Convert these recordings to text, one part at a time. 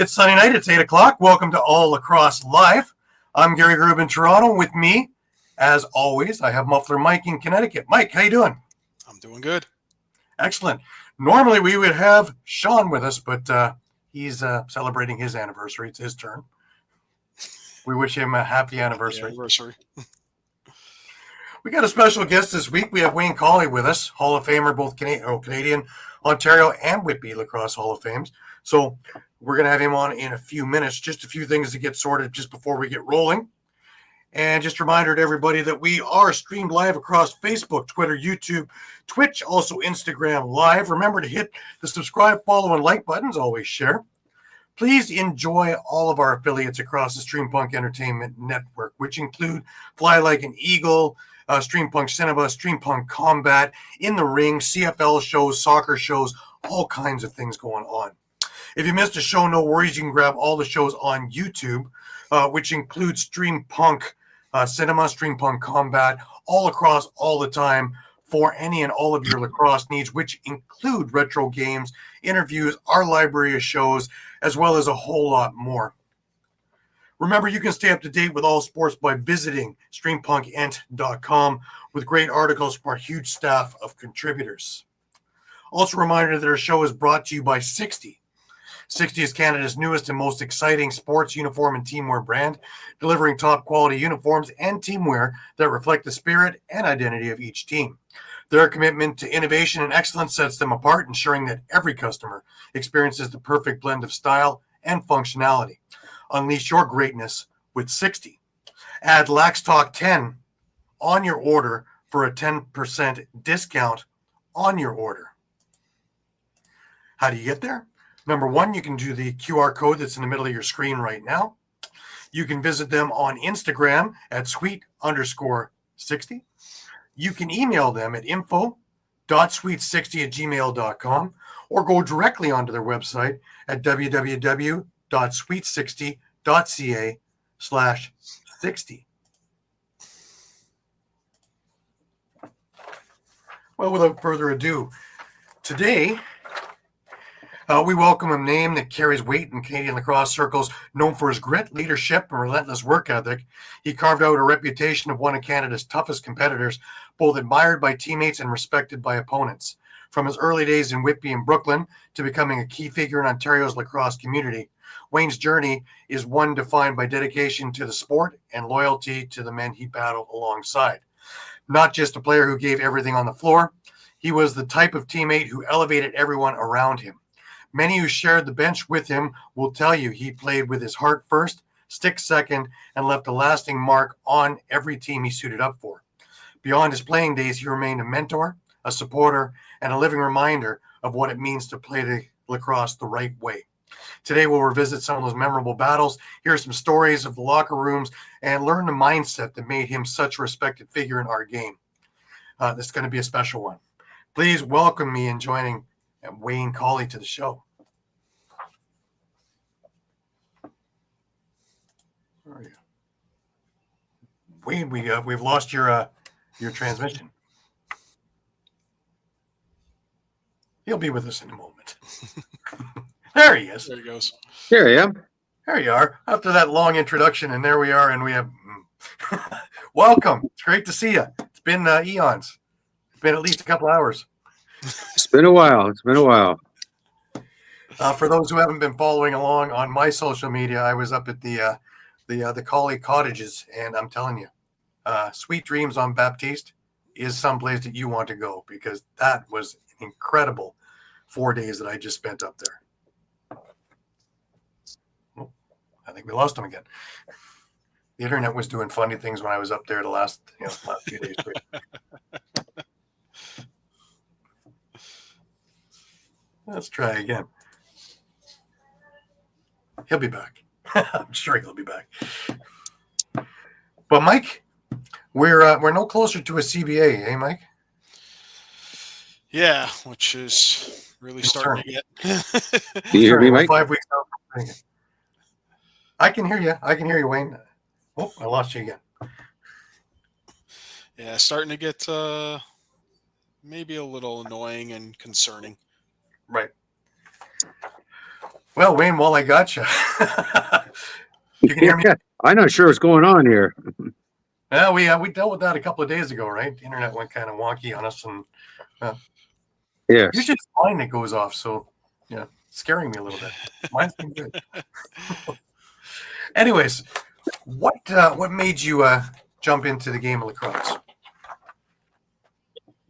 It's Sunday night. It's 8 o'clock. Welcome to All Lacrosse Live. I'm Gary Groob in Toronto. With me, as always, I have Muffler Mike in Connecticut. Mike, how you doing? I'm doing good. Excellent. Normally we would have Shawn with us, but he's celebrating his anniversary. It's his turn. We wish him a happy anniversary. We got a special guest this week. We have Wayne Colley with us, Hall of Famer, both Canadian, Ontario, and Whitby Lacrosse Hall of Fames. So we're going to have him on in a few minutes. Just a few things to get sorted just before we get rolling. And just a reminder to everybody that we are streamed live across Facebook, Twitter, YouTube, Twitch, also Instagram Live. Remember to hit the subscribe, follow, and like buttons. Always share. Please enjoy all of our affiliates across the Streampunk Entertainment Network, which include Fly Like an Eagle, Streampunk Cinema, Streampunk Combat, In the Ring, CFL shows, soccer shows, all kinds of things going on. If you missed a show, no worries. You can grab all the shows on YouTube, which includes Streampunk Cinema, Streampunk Combat, all across all the time for any and all of your lacrosse needs, which include retro games, interviews, our library of shows, as well as a whole lot more. Remember, you can stay up to date with all sports by visiting streampunkentertainment.com with great articles from our huge staff of contributors. Also a reminder that our show is brought to you by 60. 60 is Canada's newest and most exciting sports uniform and teamwear brand, delivering top quality uniforms and teamwear that reflect the spirit and identity of each team. Their commitment to innovation and excellence sets them apart, ensuring that every customer experiences the perfect blend of style and functionality. Unleash your greatness with 60. Add Lax Talk 10 on your order for a 10% discount on your order. How do you get there? Number one, you can do the QR code that's in the middle of your screen right now. You can visit them on Instagram at sweet_60. You can email them at info.sweet60@gmail.com or go directly onto their website at www.sweet60.ca/60. Well, without further ado, today we welcome a name that carries weight in Canadian lacrosse circles. Known for his grit, leadership, and relentless work ethic, he carved out a reputation of one of Canada's toughest competitors, both admired by teammates and respected by opponents. From his early days in Whitby and Brooklyn to becoming a key figure in Ontario's lacrosse community, Wayne's journey is one defined by dedication to the sport and loyalty to the men he battled alongside. Not just a player who gave everything on the floor, he was the type of teammate who elevated everyone around him. Many who shared the bench with him will tell you he played with his heart first, stick second, and left a lasting mark on every team he suited up for. Beyond his playing days, he remained a mentor, a supporter, and a living reminder of what it means to play the lacrosse the right way. Today, we'll revisit some of those memorable battles, hear some stories of the locker rooms, and learn the mindset that made him such a respected figure in our game. This is going to be a special one. Please welcome me in joining Wayne Colley to the show. Where are you? Wayne, we've lost your transmission. He'll be with us in a moment. There he is. There he goes. Here I am. There you are. After that long introduction, and there we are, and we have welcome. It's great to see you. It's been eons. It's been at least a couple hours. It's been a while. For those who haven't been following along on my social media, I was up at the Colley cottages, and I'm telling you, Sweet Dreams on Baptiste is someplace that you want to go, because that was an incredible 4 days that I just spent up there. Oh, I think we lost him again. The internet was doing funny things when I was up there the last few days. Let's try again. He'll be back. I'm sure he'll be back. But Mike, we're no closer to a CBA, eh, Mike? Yeah, which is really starting to get. Do you hear me, Mike? 5 weeks out. I can hear you. Wayne. Oh, I lost you again. Yeah, starting to get maybe a little annoying and concerning. Right. Well, Wayne, while I got you, you can hear me. Yeah, I'm not sure what's going on here. Yeah, we dealt with that a couple of days ago, right? The internet went kind of wonky on us, and Yes. usually it's mine that goes off. So, yeah, scaring me a little bit. Mine's been good. Anyways, what made you jump into the game of lacrosse?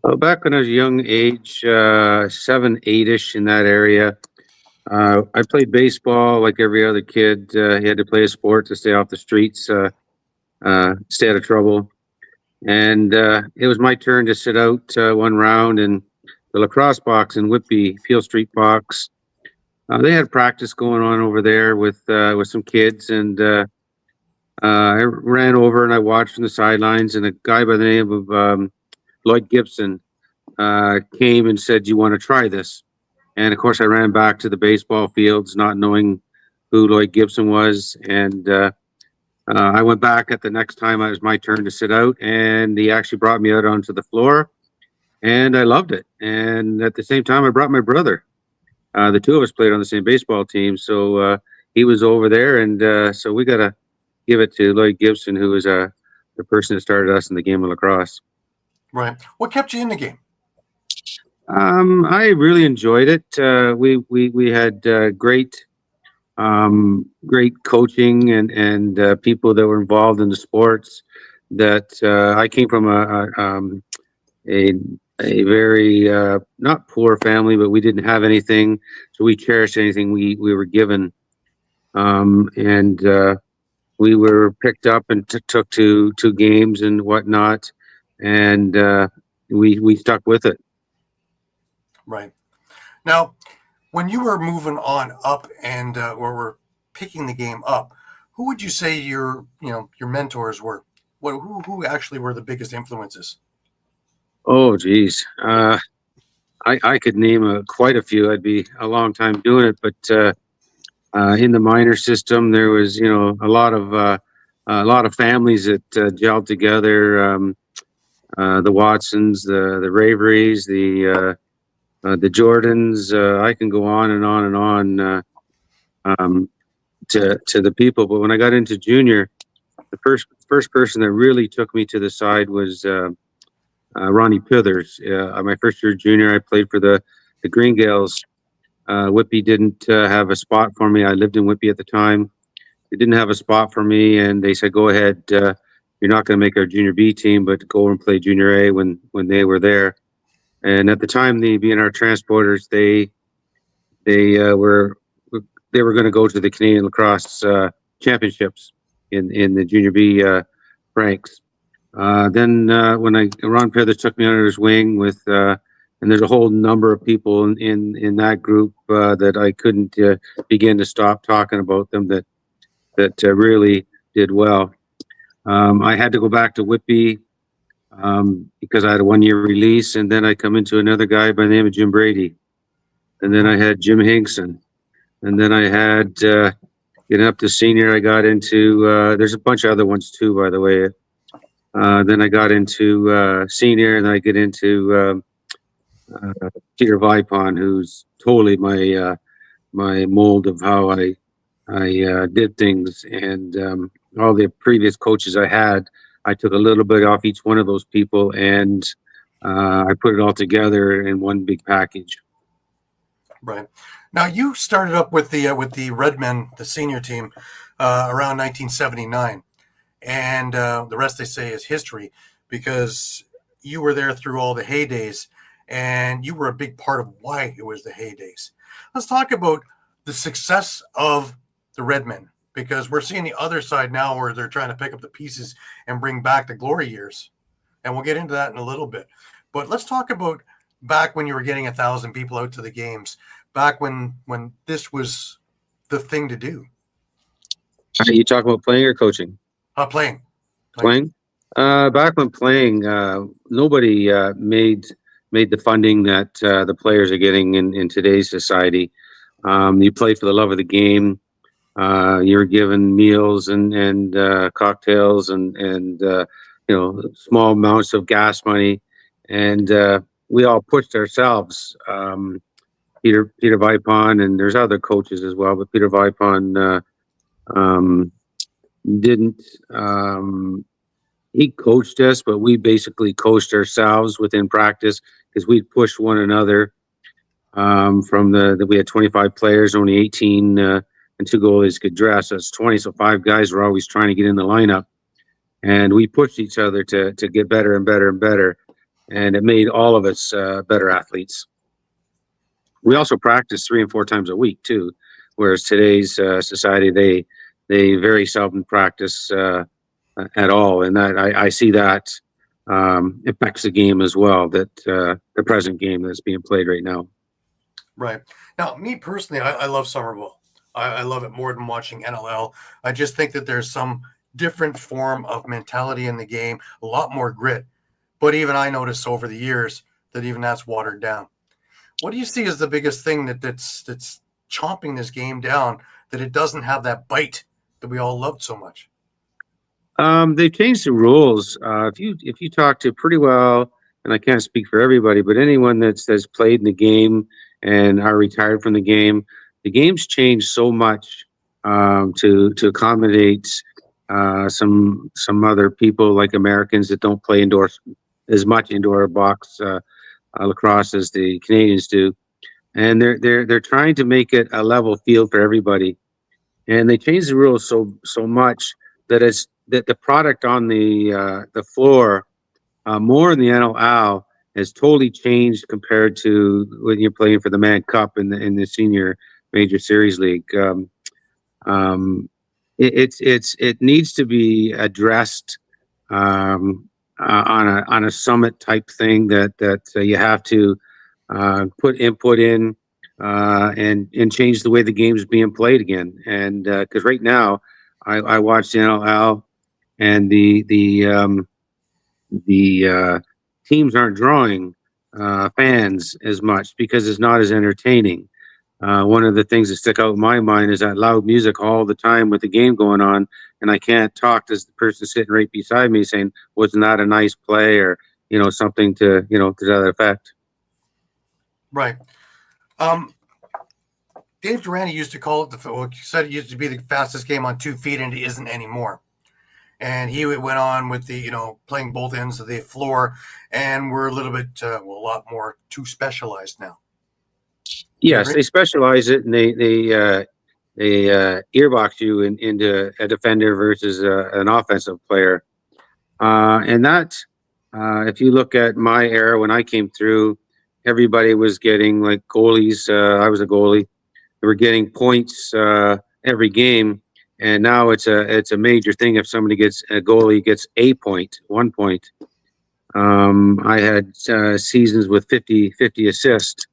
Well, back when I was a young age, 7, 8-ish in that area, I played baseball like every other kid. You had to play a sport to stay off the streets, stay out of trouble. And it was my turn to sit out one round in the lacrosse box in Whitby, Peel Street box. They had practice going on over there with some kids, and I ran over and I watched from the sidelines, and a guy by the name of Lloyd Gibson came and said, "You want to try this?" And of course, I ran back to the baseball fields, not knowing who Lloyd Gibson was, and I went back at the next time it was my turn to sit out, and he actually brought me out onto the floor, and I loved it. And at the same time, I brought my brother. The two of us played on the same baseball team, so he was over there, and so we got to give it to Lloyd Gibson, who was the person that started us in the game of lacrosse. Right. What kept you in the game? I really enjoyed it. We had great coaching and people that were involved in the sports. That I came from a very not poor family, but we didn't have anything, so we cherished anything we were given, and we were picked up and took to games and whatnot, and we stuck with it. Right. Now, when you were moving on up and or were picking the game up, who would you say your mentors were? Who actually were the biggest influences? Oh, geez. I could name quite a few. I'd be a long time doing it, but in the minor system, there was a lot of families that gelled together. The Watsons, the Raverys, the Jordans. I can go on and on and on to the people. But when I got into junior, the first person that really took me to the side was Ronnie Pithers. My first year junior, I played for the Green Gales. Whitby didn't have a spot for me. I lived in Whitby at the time. They didn't have a spot for me, and they said, "Go ahead. You're not going to make our junior B team, but go and play junior A when they were there." And at the time, the BNR transporters, were going to go to the Canadian Lacrosse Championships in the junior B ranks. Then when Ron Pithers took me under his wing with, and there's a whole number of people in that group that I couldn't begin to stop talking about them that really did well. I had to go back to Whitby because I had a 1-year release, and then I come into another guy by the name of Jim Brady, and then I had Jim Hinkson, and then I had getting up to senior. I got into there's a bunch of other ones too, by the way. Then I got into senior, and I get into Peter Vipon, who's totally my mold of how I did things, and all the previous coaches I had, I took a little bit off each one of those people, and I put it all together in one big package. Right. Now you started up with the Redmen, the senior team, around 1979, and the rest they say is history, because you were there through all the heydays, and you were a big part of why it was the heydays. Let's talk about the success of the Redmen, because we're seeing the other side now where they're trying to pick up the pieces and bring back the glory years, and we'll get into that in a little bit. But let's talk about back when you were getting 1,000 people out to the games, back when this was the thing to do. Are you talking about playing or coaching? Playing. Back when playing, nobody made the funding that the players are getting in today's society. You play for the love of the game. You're given meals and cocktails and small amounts of gas money, and we all pushed ourselves. Peter Vipon, and there's other coaches as well, but Peter Vipon didn't. He coached us, but we basically coached ourselves within practice because we'd push one another. We had 25 players, only 18 and 2 goalies could dress. So it's 20, so 5 guys were always trying to get in the lineup, and we pushed each other to get better and better and better, and it made all of us better athletes. We also practice 3 and 4 times a week too, whereas today's society they very seldom practice at all, and that I see that affects the game as well. That the present game that's being played right now. Right. Now, me personally, I love summer ball. I love it more than watching NLL. I just think that there's some different form of mentality in the game, a lot more grit. But even I noticed over the years that even that's watered down. What do you see as the biggest thing that's chomping this game down, that it doesn't have that bite that we all loved so much? They've changed the rules. If you talk to pretty well, and I can't speak for everybody, but anyone that's played in the game and are retired from the game's changed so much to accommodate some other people like Americans that don't play as much indoor box lacrosse as the Canadians do, and they're trying to make it a level field for everybody, and they changed the rules so much that the product on the floor more in the NLL has totally changed compared to when you're playing for the Mann Cup in the senior major series league. It needs to be addressed on a summit type thing that you have to put input in and change the way the game is being played again. And because right now I watch the NLL and the teams aren't drawing fans as much because it's not as entertaining. One of the things that stick out in my mind is that loud music all the time with the game going on, and I can't talk to the person sitting right beside me saying, "Wasn't that a nice play?" or something to that effect. Right. Dave Durante used to call it he said it used to be the fastest game on 2 feet, and it isn't anymore. And he went on with the, playing both ends of the floor, and we're a little bit, a lot more too specialized now. Yes, they specialize it, and they earbox you into a defender versus an offensive player. And that, if you look at my era when I came through, everybody was getting like goalies. I was a goalie. They were getting points every game. And now it's a major thing if somebody a goalie gets a point, 1 point. I had seasons with 50 assists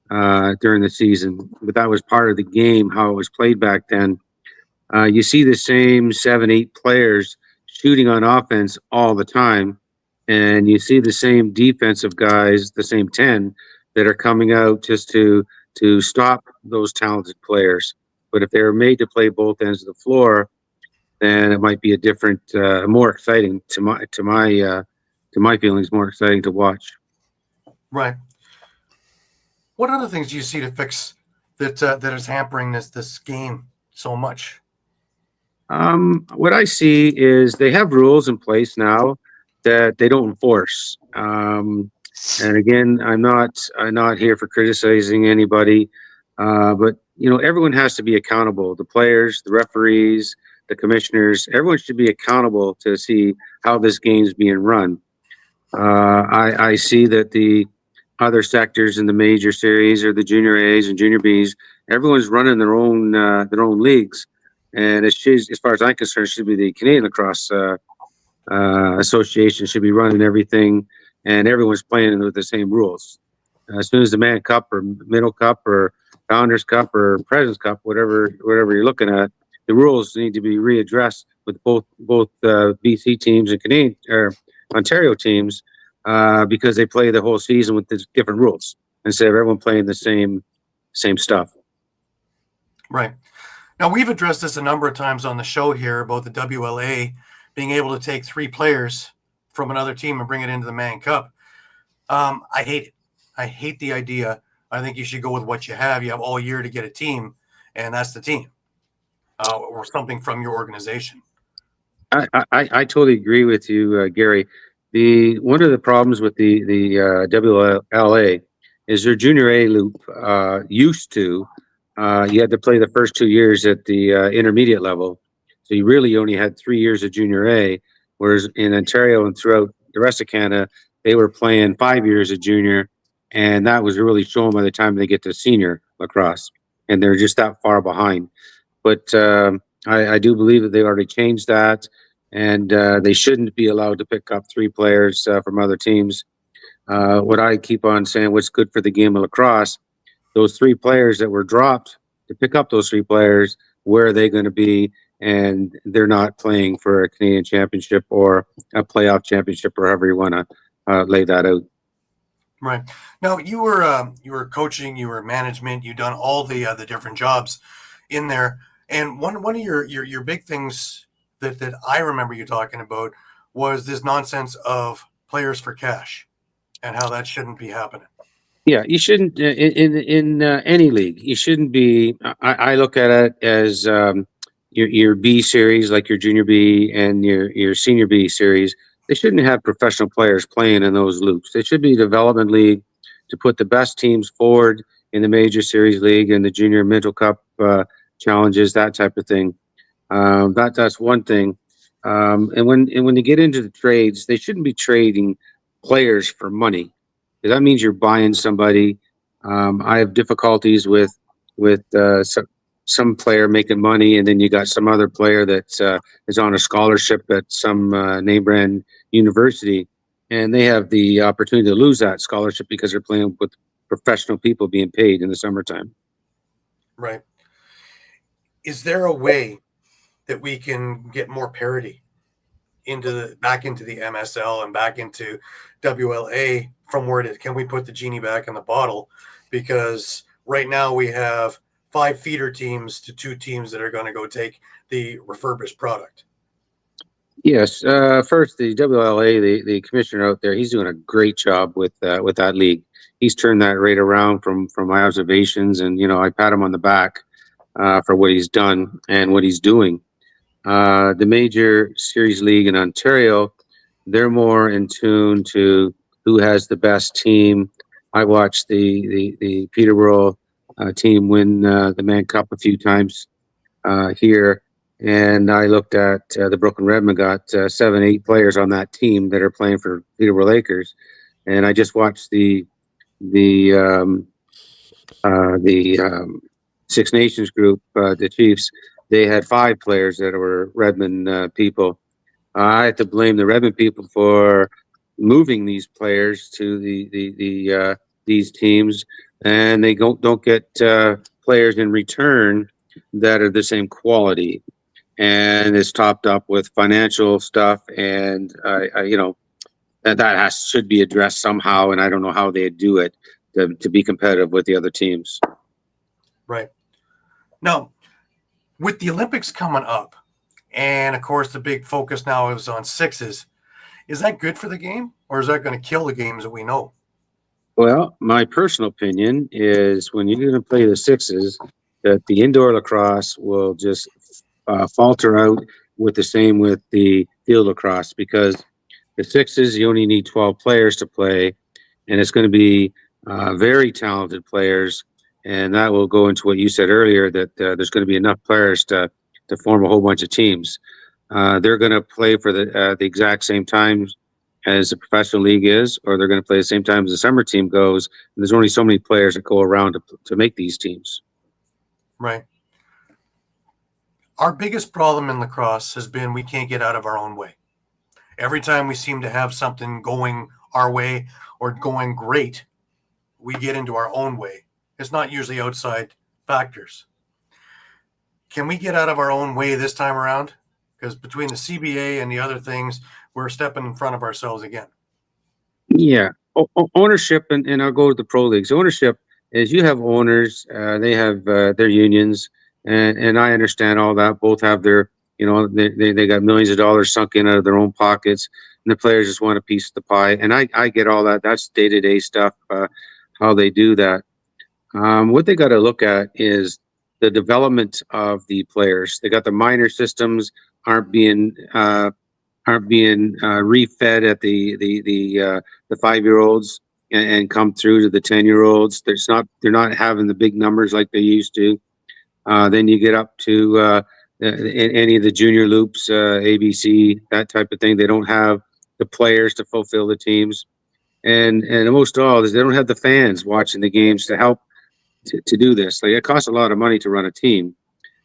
during the season, but that was part of the game, how it was played back then. You see the same 7, 8 players shooting on offense all the time, and you see the same defensive guys, the same 10 that are coming out just to stop those talented players. But if they were made to play both ends of the floor, then it might be a different, more exciting to my feelings, more exciting to watch. Right. What other things do you see to fix that is hampering this game so much? What I see is they have rules in place now that they don't enforce. And again, I'm not here for criticizing anybody, but everyone has to be accountable. The players, the referees, the commissioners, everyone should be accountable to see how this game is being run. I see that the other sectors in the major series or the junior A's and junior B's, everyone's running their own leagues. And as far as I'm concerned, it should be the Canadian Lacrosse Association should be running everything, and everyone's playing with the same rules. As soon as the Mann Cup or Middle Cup or Founders Cup or President's Cup, whatever you're looking at, the rules need to be readdressed with both BC teams and Canadian or Ontario teams because they play the whole season with the different rules instead of everyone playing the same stuff. Right. Now, we've addressed this a number of times on the show here about the WLA being able to take 3 players from another team and bring it into the Mann Cup. I hate it. I hate the idea I think you should go with what you have. You have all year to get a team, and that's the team, or something from your organization. I totally agree with you, Gary. The one of the problems with the WLA is their junior A loop used to you had to play the first 2 years at the intermediate level, so you really only had 3 years of junior A. Whereas in Ontario and throughout the rest of Canada, they were playing 5 years of junior, and that was really shown by the time they get to senior lacrosse, and they're just that far behind. But I do believe that they already changed that, and they shouldn't be allowed to pick up 3 players from other teams. What I keep on saying, what's good for the game of lacrosse, those 3 players that were dropped to pick up those 3 players, where are they going to be? And they're not playing for a Canadian championship or a playoff championship, or however you want to lay that out. Right. Now you were coaching, you were management, you've done all the different jobs in there. And one of your big things that I remember you talking about was this nonsense of players for cash and how that shouldn't be happening. Yeah, you shouldn't in any league. You shouldn't be. I look at it as your B series, like your junior B and your senior B series. They shouldn't have professional players playing in those loops. They should be a development league to put the best teams forward in the major series league and the junior Minto Cup challenges, that type of thing. That's one thing. And when they get into the trades, they shouldn't be trading players for money. That means you're buying somebody. I have difficulties with some player making money, and then you got some other player that is on a scholarship at some name brand university, and they have the opportunity to lose that scholarship because they're playing with professional people being paid in the summertime. Right. Is there a way that we can get more parity back into the MSL and back into WLA from where it is? Can we put the genie back in the bottle? Because right now we have 5 feeder teams to 2 teams that are going to go take the refurbished product. Yes. First, the WLA, the commissioner out there, he's doing a great job with that league. He's turned that right around from my observations, and I pat him on the back for what he's done and what he's doing. The major series league in Ontario, they're more in tune to who has the best team. I watched the Peterborough team win the Mann Cup a few times here, and I looked at the Brooklyn Redmen got 7-8 players on that team that are playing for Peterborough Lakers, and I just watched the Six Nations group, the Chiefs. They had 5 players that were Redmond people. I had to blame the Redmond people for moving these players to these teams, and they don't get players in return that are the same quality, and it's topped up with financial stuff, and that should be addressed somehow, and I don't know how they do it to be competitive with the other teams. Right. Now, with the Olympics coming up, and of course the big focus now is on sixes, is that good for the game, or is that going to kill the games that we know? Well, my personal opinion is when you're going to play the sixes, that the indoor lacrosse will just falter out with the same with the field lacrosse, because the sixes, you only need 12 players to play, and it's going to be very talented players, and that will go into what you said earlier, that there's going to be enough players to form a whole bunch of teams. They're going to play for the exact same time as the professional league is, or they're going to play the same time as the summer team goes. And there's only so many players that go around to make these teams. Right. Our biggest problem in lacrosse has been we can't get out of our own way. Every time we seem to have something going our way or going great, we get into our own way. It's not usually outside factors. Can we get out of our own way this time around? Because between the CBA and the other things, we're stepping in front of ourselves again. Yeah. Ownership, and I'll go to the pro leagues. Ownership is you have owners, they have their unions, and I understand all that. Both have their, they got millions of dollars sunk in out of their own pockets, and the players just want a piece of the pie. And I get all that. That's day-to-day stuff, how they do that. What they got to look at is the development of the players. They got the minor systems aren't being refed at the 5-year-olds and come through to the 10-year-olds. They're not having the big numbers like they used to. Then you get up to any of the junior loops, ABC, that type of thing. They don't have the players to fulfill the teams, and most of all is they don't have the fans watching the games to help to do this. Like, it costs a lot of money to run a team,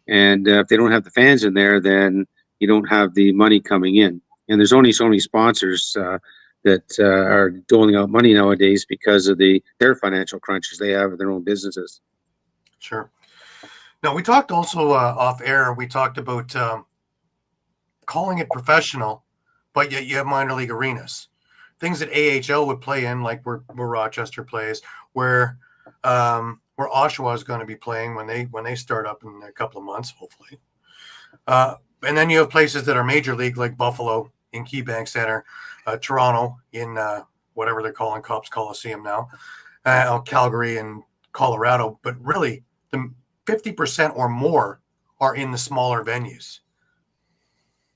and if they don't have the fans in there, then you don't have the money coming in. And there's only so many sponsors that are doling out money nowadays because of their financial crunches they have with their own businesses. Sure. Now, we talked also off air. We talked about calling it professional, but yet you have minor league arenas, things that AHL would play in, like where Rochester plays, where Oshawa is going to be playing when they start up in a couple of months, hopefully. And then you have places that are major league, like Buffalo in KeyBank Center, Toronto in whatever they're calling Cops Coliseum now, Calgary and Colorado. But really, the 50% or more are in the smaller venues.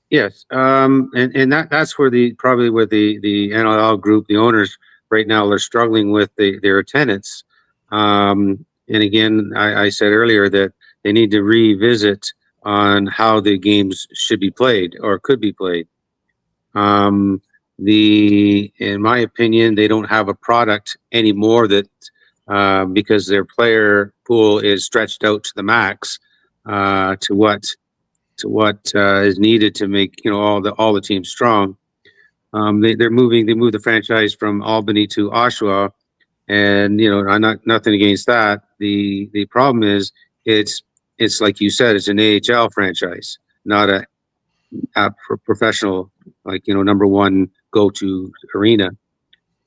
Yes, and that's where the NLL group, the owners right now, are struggling with their attendance. And again, I said earlier that they need to revisit on how the games should be played or could be played. In my opinion, they don't have a product anymore that because their player pool is stretched out to the max to what is needed to make all the teams strong. They moved the franchise from Albany to Oshawa, and I'm nothing against that. The problem is it's like you said, it's an AHL franchise, not a professional, like number one go-to arena.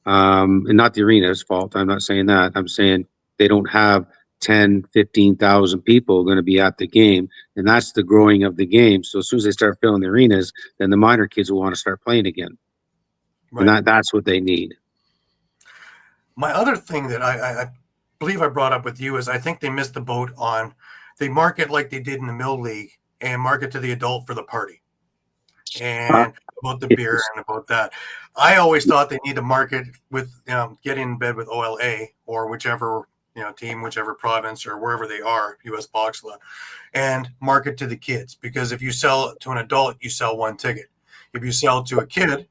And not the arena's fault. I'm not saying that. I'm saying they don't have 10, 15,000 people going to be at the game, and that's the growing of the game. So as soon as they start filling the arenas, then the minor kids will want to start playing again. Right. And that's what they need. My other thing that I believe I brought up with you is I think they missed the boat on, they market like they did in the Mill League and market to the adult for the party and about the beer and about that. I always thought they need to market with, get in bed with OLA or whichever team, whichever province or wherever they are, US Boxla, and market to the kids. Because if you sell to an adult, you sell one ticket. If you sell to a kid,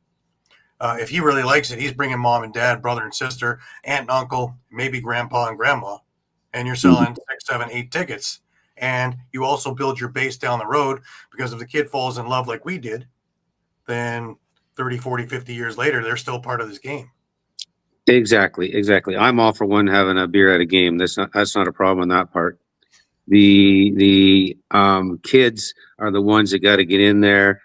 if he really likes it, he's bringing mom and dad, brother and sister, aunt and uncle, maybe grandpa and grandma, and you're selling 6, 7, 8 tickets. And you also build your base down the road, because if the kid falls in love like we did, then 30, 40, 50 years later, they're still part of this game. Exactly. I'm all for one having a beer at a game. That's not a problem on that part. The kids are the ones that got to get in there.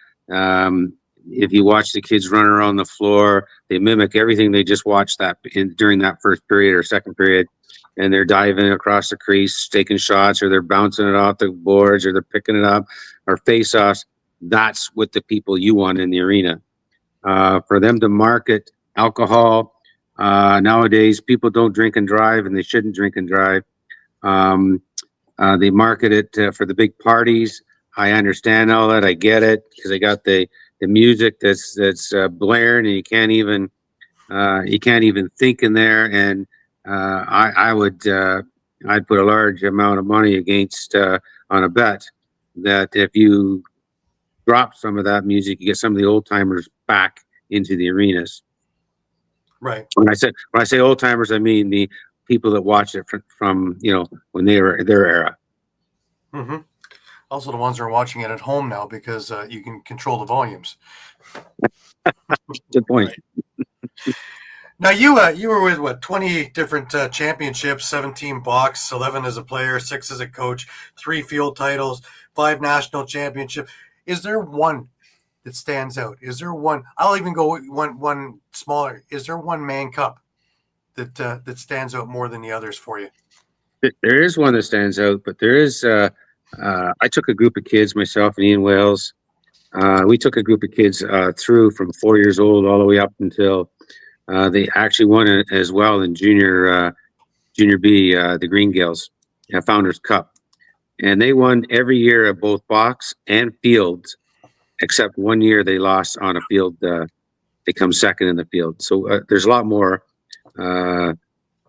If you watch the kids run around the floor, they mimic everything they just watched during that first period or second period, and they're diving across the crease, taking shots, or they're bouncing it off the boards, or they're picking it up, or face-offs. That's what the people you want in the arena. For them to market alcohol, nowadays people don't drink and drive, and they shouldn't drink and drive. They market it for the big parties. I understand all that. I get it, because they got the music that's blaring, and you can't even think in there. And I'd put a large amount of money against on a bet that if you drop some of that music, you get some of the old timers back into the arenas. Right. When I say old timers, I mean the people that watched it from when they were their era. Mm-hmm. Also, the ones who are watching it at home now, because you can control the volumes. Good point. Right. Now, you were with, what, 20 different championships, 17 box, 11 as a player, 6 as a coach, 3 field titles, 5 national championships. Is there one that stands out? Is there one? I'll even go one smaller. Is there one Man Cup that stands out more than the others for you? There is one that stands out, but there is. I took a group of kids, myself and Ian Wales. We took a group of kids through from 4 years old all the way up until they actually won it as well in junior Junior B, the Green Gales, Founders Cup. And they won every year at both box and fields, except 1 year they lost on a field. They come second in the field. So there's a lot more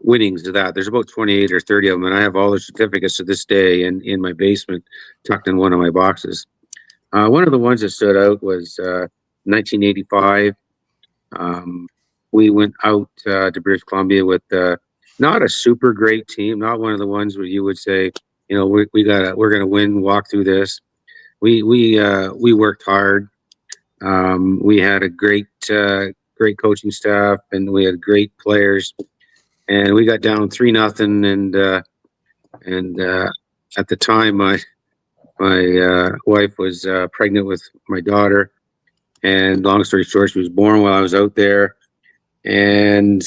winnings to that. There's about 28 or 30 of them, and I have all the certificates to this day in my basement, tucked in one of my boxes. One of the ones that stood out was 1985. We went out to British Columbia with not a super great team, not one of the ones where you would say, you know, we're gonna win, walk through this. We worked hard. We had a great coaching staff, and we had great players. And we got down 3-0, and at the time, my wife was pregnant with my daughter, and long story short, she was born while I was out there, and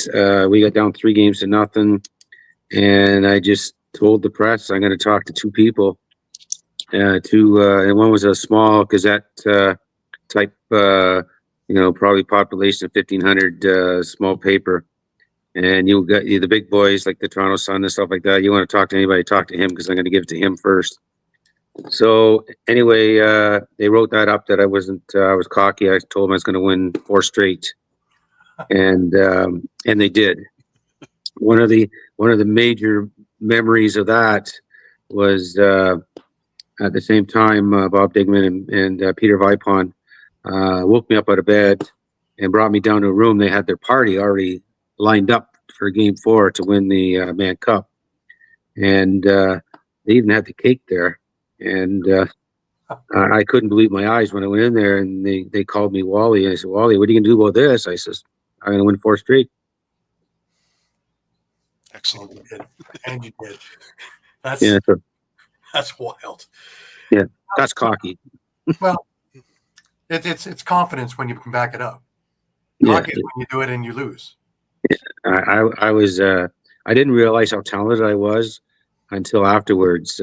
we got down 3-0, and I just told the press I'm going to talk to two people, and one was a small Gazette type, probably population of 1,500, small paper. And you got the big boys like the Toronto Sun and stuff like that. You want to talk to anybody, talk to him, because I'm going to give it to him first. So anyway, they wrote that up that I was cocky. I told them I was going to win 4 straight, and they did. One of the major memories of that was at the same time Bob Digman and Peter Vipon woke me up out of bed and brought me down to a room. They had their party already lined up for Game 4 to win the Mann Cup, and they even had the cake there. And I couldn't believe my eyes when I went in there, and they called me Wally. And I said, Wally, what are you gonna do about this? I says, I'm gonna win 4 straight. Excellent. And you did. That's wild. Yeah, that's cocky. Well, it's confidence when you can back it up. Yeah. Cocky is when you do it and you lose. I was I didn't realize how talented I was until afterwards.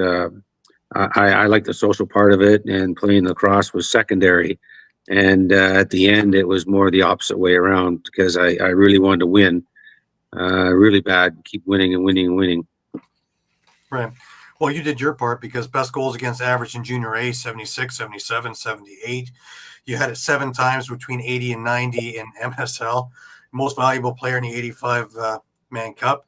I like the social part of it, and playing lacrosse was secondary. And at the end, it was more the opposite way around, because I really wanted to win really bad, keep winning and winning and winning. Right. Well, you did your part, because best goals against average in Junior A, 76, 77, 78. You had it 7 times between 80 and 90 in MSL. Most valuable player in the 85 Mann Cup.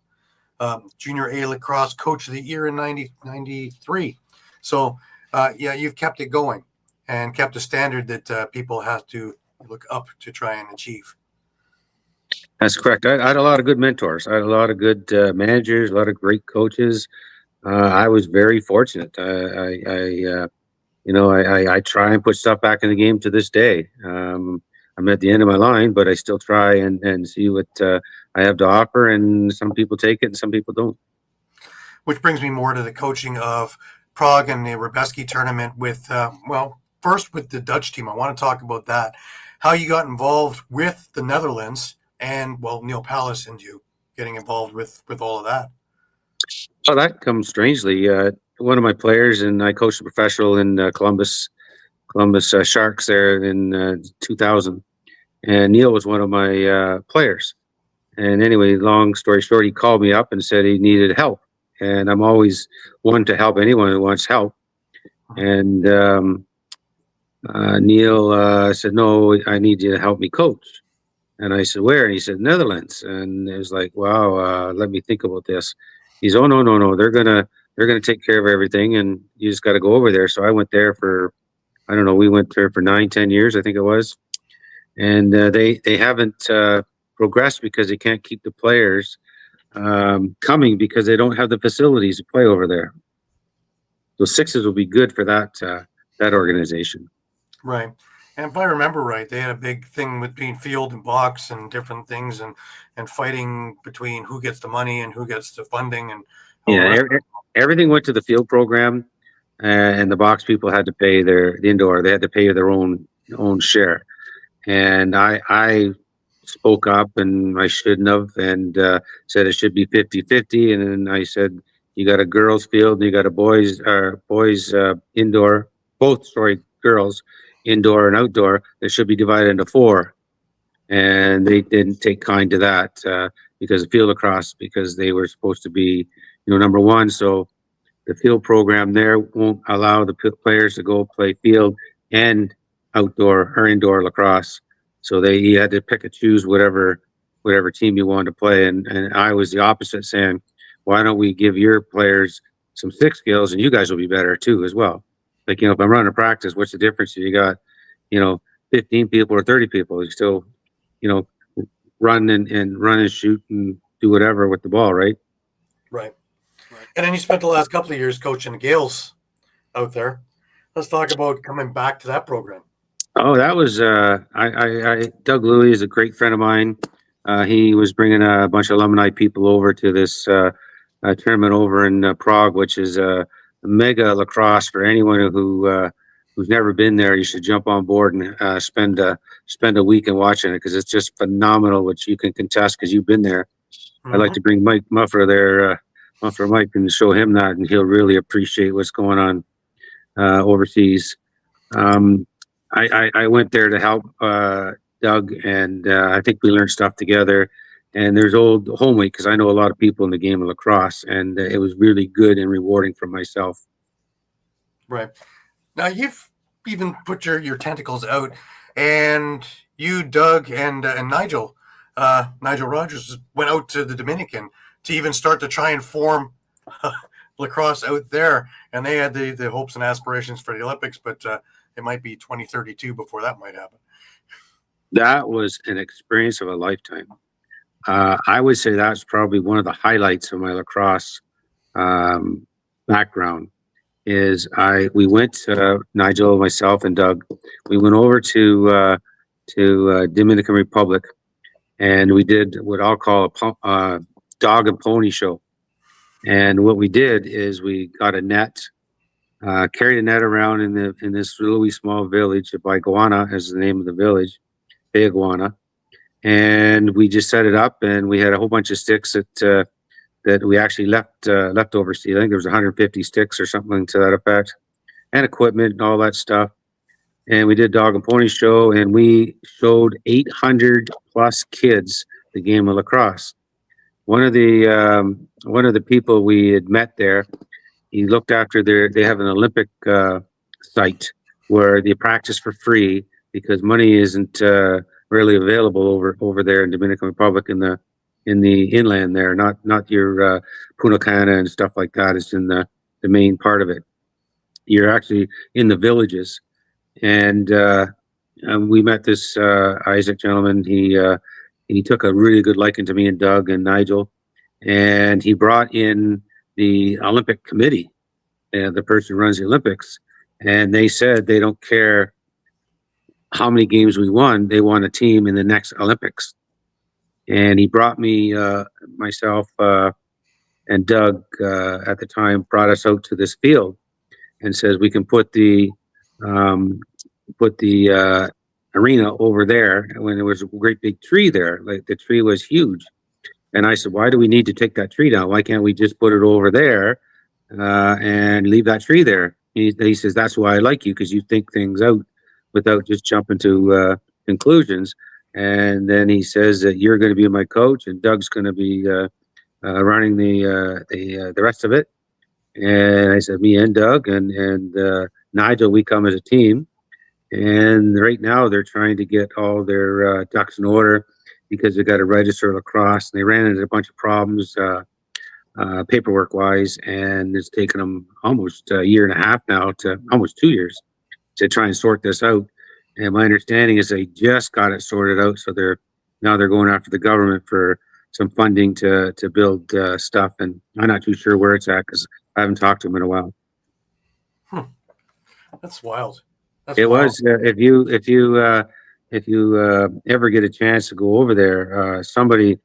Junior A Lacrosse Coach of the Year in 93. So, you've kept it going and kept a standard that people have to look up to try and achieve. That's correct. I had a lot of good mentors. I had a lot of good managers, a lot of great coaches. I was very fortunate. I try and put stuff back in the game to this day. I'm at the end of my line, but I still try and see what I have to offer, and some people take it and some people don't. Which brings me more to the coaching of Prague and the Rebeski tournament with, first with the Dutch team. I want to talk about that. How you got involved with the Netherlands, and, Neil Pallis and you getting involved with all of that. Oh, that comes strangely. One of my players, and I coached a professional in Columbus Sharks there in 2000, and Neil was one of my players. And anyway, long story short, he called me up and said he needed help, and I'm always one to help anyone who wants help. And Neil said, "No, I need you to help me coach." And I said, "Where?" And he said, "Netherlands." And it was like, wow, let me think about this. He's, "Oh, no, they're gonna take care of everything, and you just got to go over there." So I went there for, I don't know, we went there for 9-10 years, I think it was. And they haven't progressed because they can't keep the players coming, because they don't have the facilities to play over there. So Sixes will be good for that organization. Right. And if I remember right, they had a big thing between field and box and different things, and fighting between who gets the money and who gets the funding. And everything went to the field program, and the box people had to pay the indoor. They had to pay their own share. And I spoke up, and I shouldn't have, and said it should be 50-50. And then I said, you got a girls field and you got a boys indoor, girls indoor and outdoor. They should be divided into 4. And they didn't take kind to that. because of field lacrosse, because they were supposed to be, number one. So the field program there won't allow the players to go play field and outdoor or indoor lacrosse. So you had to pick and choose whatever team you wanted to play. And I was the opposite, saying, why don't we give your players some stick skills and you guys will be better too as well. Like, if I'm running a practice, what's the difference? You got, 15 people or 30 people. You still, run and shoot and do whatever with the ball, right? Right. And then you spent the last couple of years coaching the Gales out there. Let's talk about coming back to that program. Oh, that was Doug Louie is a great friend of mine. He was bringing a bunch of alumni people over to this tournament over in Prague, which is a mega lacrosse for anyone who's never been there. You should jump on board and spend a weekend watching it, because it's just phenomenal, which you can contest because you've been there. I'd like to bring Mike Muffler there, Muffler Mike, and show him that, and he'll really appreciate what's going on overseas. I went there to help Doug, and I think we learned stuff together. And there's old home week, because I know a lot of people in the game of lacrosse, and it was really good and rewarding for myself. Right. Now, you've even put your tentacles out, and you, Doug, and Nigel Rogers went out to the Dominican to even start to try and form lacrosse out there. And they had the hopes and aspirations for the Olympics, but it might be 2032 before that might happen. That was an experience of a lifetime. I would say that's probably one of the highlights of my lacrosse background. We went, Nigel, myself, and Doug. We went over to Dominican Republic, and we did what I'll call a dog and pony show. And what we did is we got a net, carried a net around in this really small village. Baiguana is the name of the village, Baiguana. And we just set it up, and we had a whole bunch of sticks that we actually left overseas. I think there was 150 sticks or something to that effect, and equipment and all that stuff. And we did dog and pony show, and we showed 800 plus kids the game of lacrosse. One of the people we had met there, he looked after they have an Olympic site where they practice for free, because money isn't really available over there in Dominican Republic in the inland there, not your Punta Cana and stuff like that. It's in the main part of it. You're actually in the villages. And we met this Isaac gentleman. He took a really good liking to me and Doug and Nigel, and he brought in the Olympic committee, the person who runs the Olympics, and they said they don't care how many games we won, they want a team in the next Olympics. And he brought me, myself and Doug at the time, brought us out to this field and says we can put the arena over there, when there was a great big tree there. Like, the tree was huge. And I said, why do we need to take that tree down? Why can't we just put it over there and leave that tree there? He says, that's why I like you, because you think things out without just jumping to conclusions. And then he says that you're going to be my coach, and Doug's going to be running the rest of it. And I said, me and Doug and Nigel, we come as a team. And right now they're trying to get all their ducks in order, because they got to register lacrosse. And they ran into a bunch of problems paperwork wise, and it's taken them almost a year and a half now, to almost 2 years, to try and sort this out. And my understanding is they just got it sorted out, so they're going after the government for some funding to build stuff. And I'm not too sure where it's at, because I haven't talked to them in a while. That's wild. It was if you ever get a chance to go over there, somebody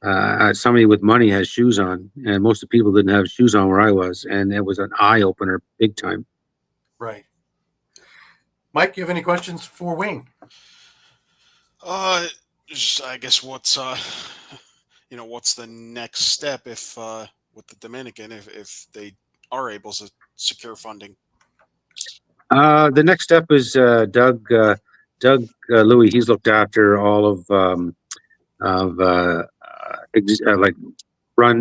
with money has shoes on, and most of the people didn't have shoes on where I was, and it was an eye opener, big time. Right. Mike, you have any questions for Wayne? I guess what's the next step if with the Dominican, if they are able to secure funding? The next step is Doug Louie. He's looked after all of like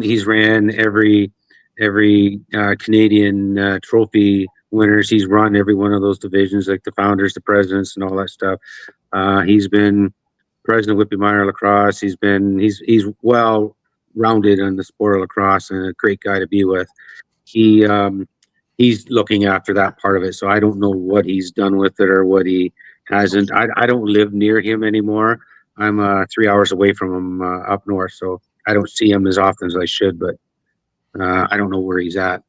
he's ran every Canadian trophy winners. He's run every one of those divisions, like the founders, the presidents, and all that stuff. He's been president of Whitby Minor Lacrosse. He's well rounded in the sport of lacrosse and a great guy to be with. He's looking after that part of it. So I don't know what he's done with it or what he hasn't. I don't live near him anymore. I'm 3 hours away from him up north, so I don't see him as often as I should, but I don't know where he's at.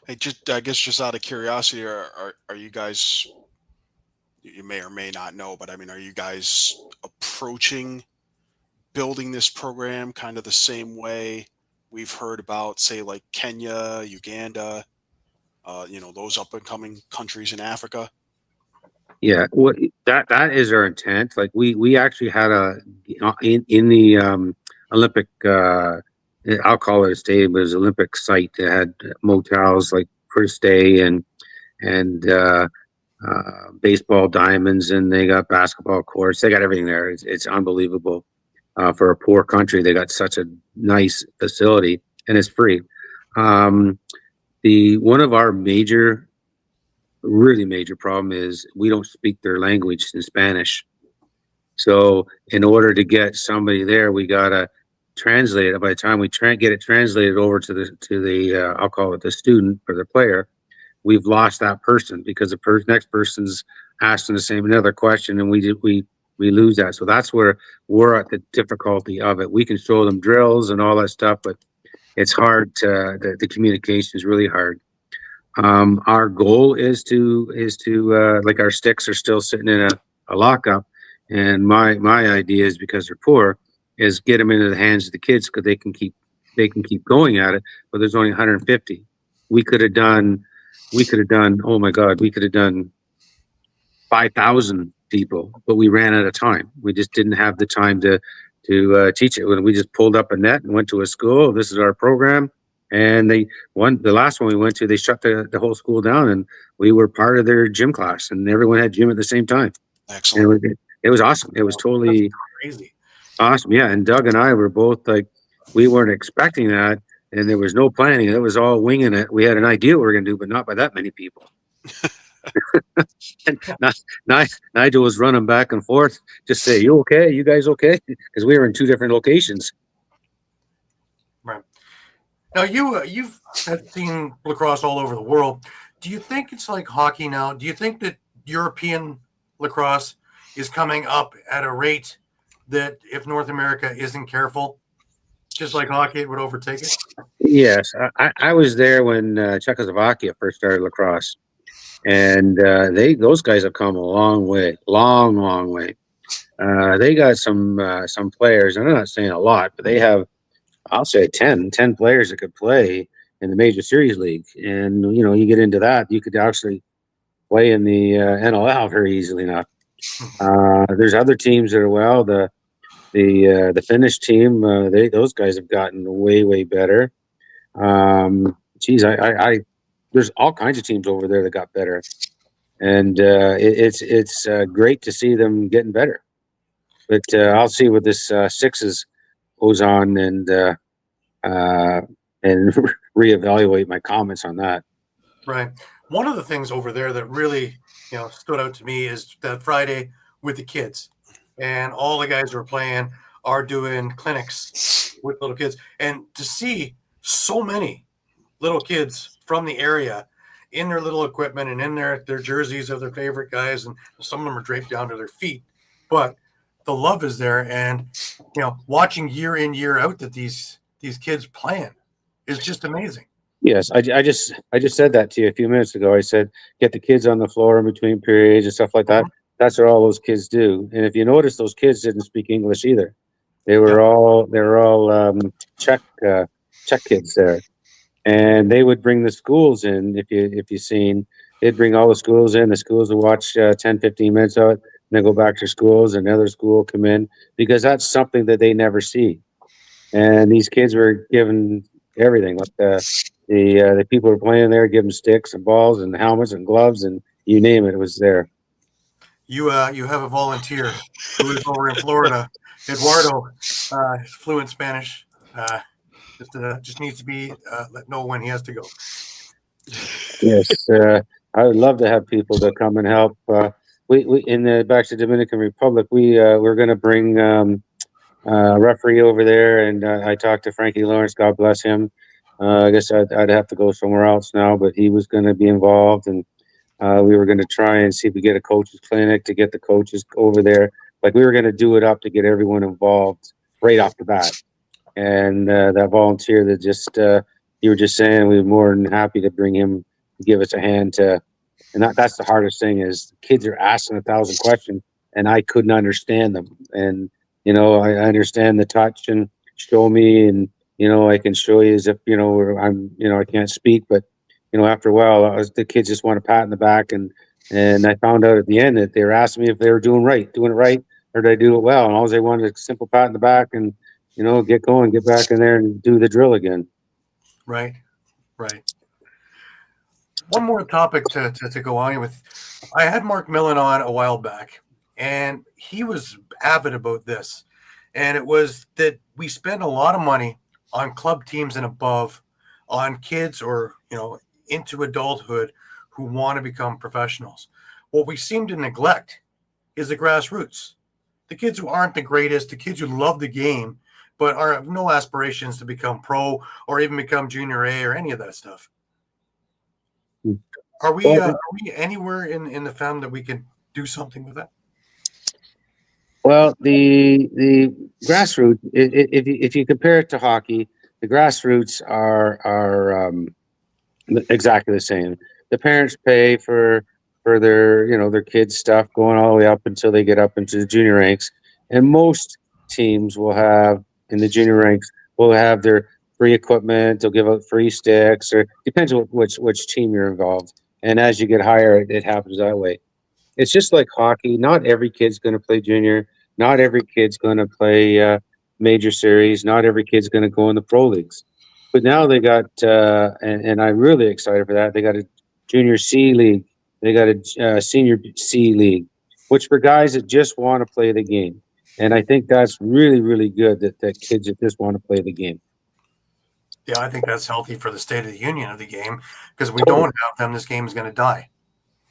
Hey, I guess just out of curiosity, are you guys, you may or may not know, but I mean, are you guys approaching building this program kind of the same way we've heard about, say, like Kenya, Uganda, those up and coming countries in Africa? Yeah, that is our intent. Like we actually had in the Olympic, I'll call it a stadium, but it was an Olympic site that had motels like for stay and baseball diamonds, and they got basketball courts. They got everything there. It's unbelievable. For a poor country, they got such a nice facility, and it's free. One of our really major problem is we don't speak their language in Spanish. So in order to get somebody there, we gotta translate it. By the time we get it translated over to the I'll call it the student or the player, we've lost that person because the next person's asking the same another question, and we lose that. So that's where we're at, the difficulty of it. We can show them drills and all that stuff, but it's hard the communication is really hard. Our goal is to like our sticks are still sitting in a lockup, and my idea is, because they're poor, is get them into the hands of the kids because they can keep going at it. But there's only 150. We could have done. Oh my God, we could have done 5,000 people, but we ran out of time. We just didn't have the time to teach it. We just pulled up a net and went to a school. This is our program. And the last one we went to, they shut the whole school down, and we were part of their gym class, and everyone had gym at the same time. Excellent. And it was awesome. It was totally Crazy. awesome. Yeah. And Doug and I were both like, we weren't expecting that, and there was no planning. It was all winging it. We had an idea what we were going to do, but not by that many people. And Nigel was running back and forth, just say, "You okay? You guys okay?" Because we were in two different locations. Right. Now you've seen lacrosse all over the world. Do you think it's like hockey now? Do you think that European lacrosse is coming up at a rate that if North America isn't careful, just like hockey, it would overtake it? Yes, I was there when Czechoslovakia first started lacrosse, and those guys have come a long way, long way. They got some players, and I'm not saying a lot, but they have, I'll say 10 players that could play in the major series league. And you get into that, you could actually play in the NLL very easily now. There's other teams that are the Finnish team. Those guys have gotten way better. There's all kinds of teams over there that got better, and it's great to see them getting better. But I'll see what this sixes goes on, and reevaluate my comments on that. Right. One of the things over there that really stood out to me is that Friday with the kids, and all the guys who are playing are doing clinics with little kids, and to see so many little kids from the area in their little equipment and in their jerseys of their favorite guys, and some of them are draped down to their feet, but the love is there. And watching year in, year out that these kids playing is just amazing. Yes, I just said that to you a few minutes ago. I said get the kids on the floor in between periods and stuff like that. That's what all those kids do. And if you notice, those kids didn't speak English either. They were all Czech kids there, and they would bring the schools in. If you seen, they'd bring all the schools in. The schools would watch 10-15 minutes of it, and then go back to schools. Another school come in, because that's something that they never see. And these kids were given everything. Like the people who were playing there, give them sticks and balls and helmets and gloves and you name it, it was there. You have a volunteer who is over in Florida Eduardo is fluent Spanish. Just needs to be let know when he has to go. Yes, I would love to have people to come and help. We in the back to Dominican Republic, we're going to bring a referee over there, and I talked to Frankie Lawrence. God bless him. I guess I'd have to go somewhere else now, but he was going to be involved, and we were going to try and see if we get a coaches clinic to get the coaches over there. Like we were going to do it up to get everyone involved right off the bat. And that volunteer that just you were just saying, we were more than happy to bring him to give us a hand to. And that's the hardest thing is kids are asking 1,000 questions, and I couldn't understand them. And I understand the touch and show me, and I can show you as if I can't speak, but after a while, the kids just want a pat in the back, and I found out at the end that they were asking me if they were doing it right, or did I do it well? And all they wanted a simple pat in the back, and get going, get back in there, and do the drill again. Right. One more topic to go on with. I had Mark Millen on a while back, and he was avid about this. And it was that we spend a lot of money on club teams and above, on kids or, into adulthood who want to become professionals. What we seem to neglect is the grassroots. The kids who aren't the greatest, the kids who love the game, but have no aspirations to become pro or even become junior A or any of that stuff. Are we anywhere in the FEM that we can do something with that? Well, the grassroots, if you compare it to hockey, the grassroots are exactly the same. The parents pay for their kids' stuff going all the way up until they get up into the junior ranks, and most teams will have in the junior ranks will have their free equipment. They'll give out free sticks, or depends on which team you're involved. And as you get higher, it happens that way. It's just like hockey. Not every kid's going to play junior. Not every kid's going to play major series. Not every kid's going to go in the pro leagues. But now they got, and I'm really excited for that. They got a junior C league. They got a senior C league, which for guys that just want to play the game. And I think that's really, really good that kids that just want to play the game. Yeah, I think that's healthy for the state of the union of the game, because if we don't have them, this game is going to die.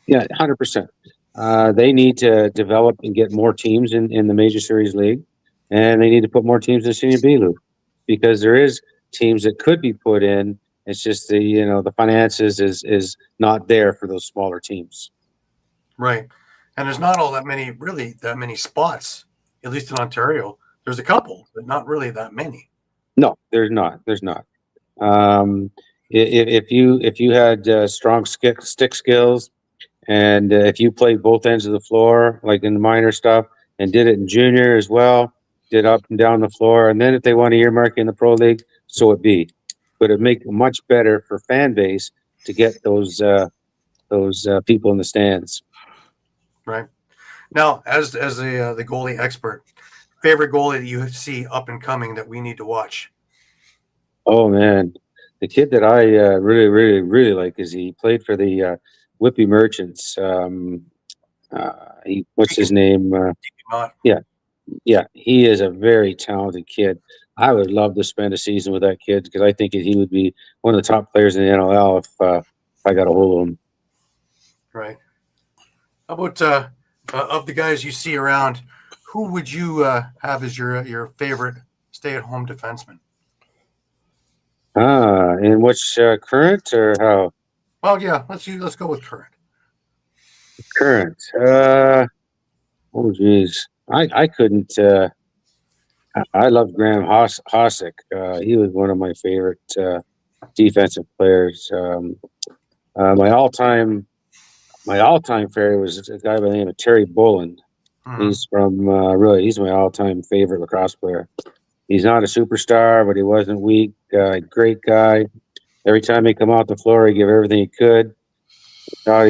Yeah, 100%. They need to develop and get more teams in the Major Series League, and they need to put more teams in the Senior B League, because there is teams that could be put in. It's just the finances is not there for those smaller teams. Right, and there's not all that many spots, at least in Ontario. There's a couple, but not really that many. No, there's not. If you had strong stick skills, and if you played both ends of the floor, like in the minor stuff, and did it in junior as well, did up and down the floor, and then if they want to earmark you in the pro league, so it be. But it'd make it much better for fan base to get those people in the stands. Right. Now, as the goalie expert, favorite goalie that you see up and coming that we need to watch? Oh man, the kid that I really, really, really like is he played for the Whippy Merchants. What's his name? Yeah, he is a very talented kid. I would love to spend a season with that kid, because I think he would be one of the top players in the NLL if I got a hold of him. Right. How about of the guys you see around, who would you have as your favorite stay-at-home defenseman? In which current or how? Well, yeah, let's go with current. Current. Oh geez, I couldn't. I love Graham Kostiuk. He was one of my favorite defensive players. My all-time favorite was a guy by the name of Terry Boland. Mm-hmm. He's from he's my all-time favorite lacrosse player. He's not a superstar, but he wasn't weak. Great guy. Every time he come out the floor, he gave everything he could. Thought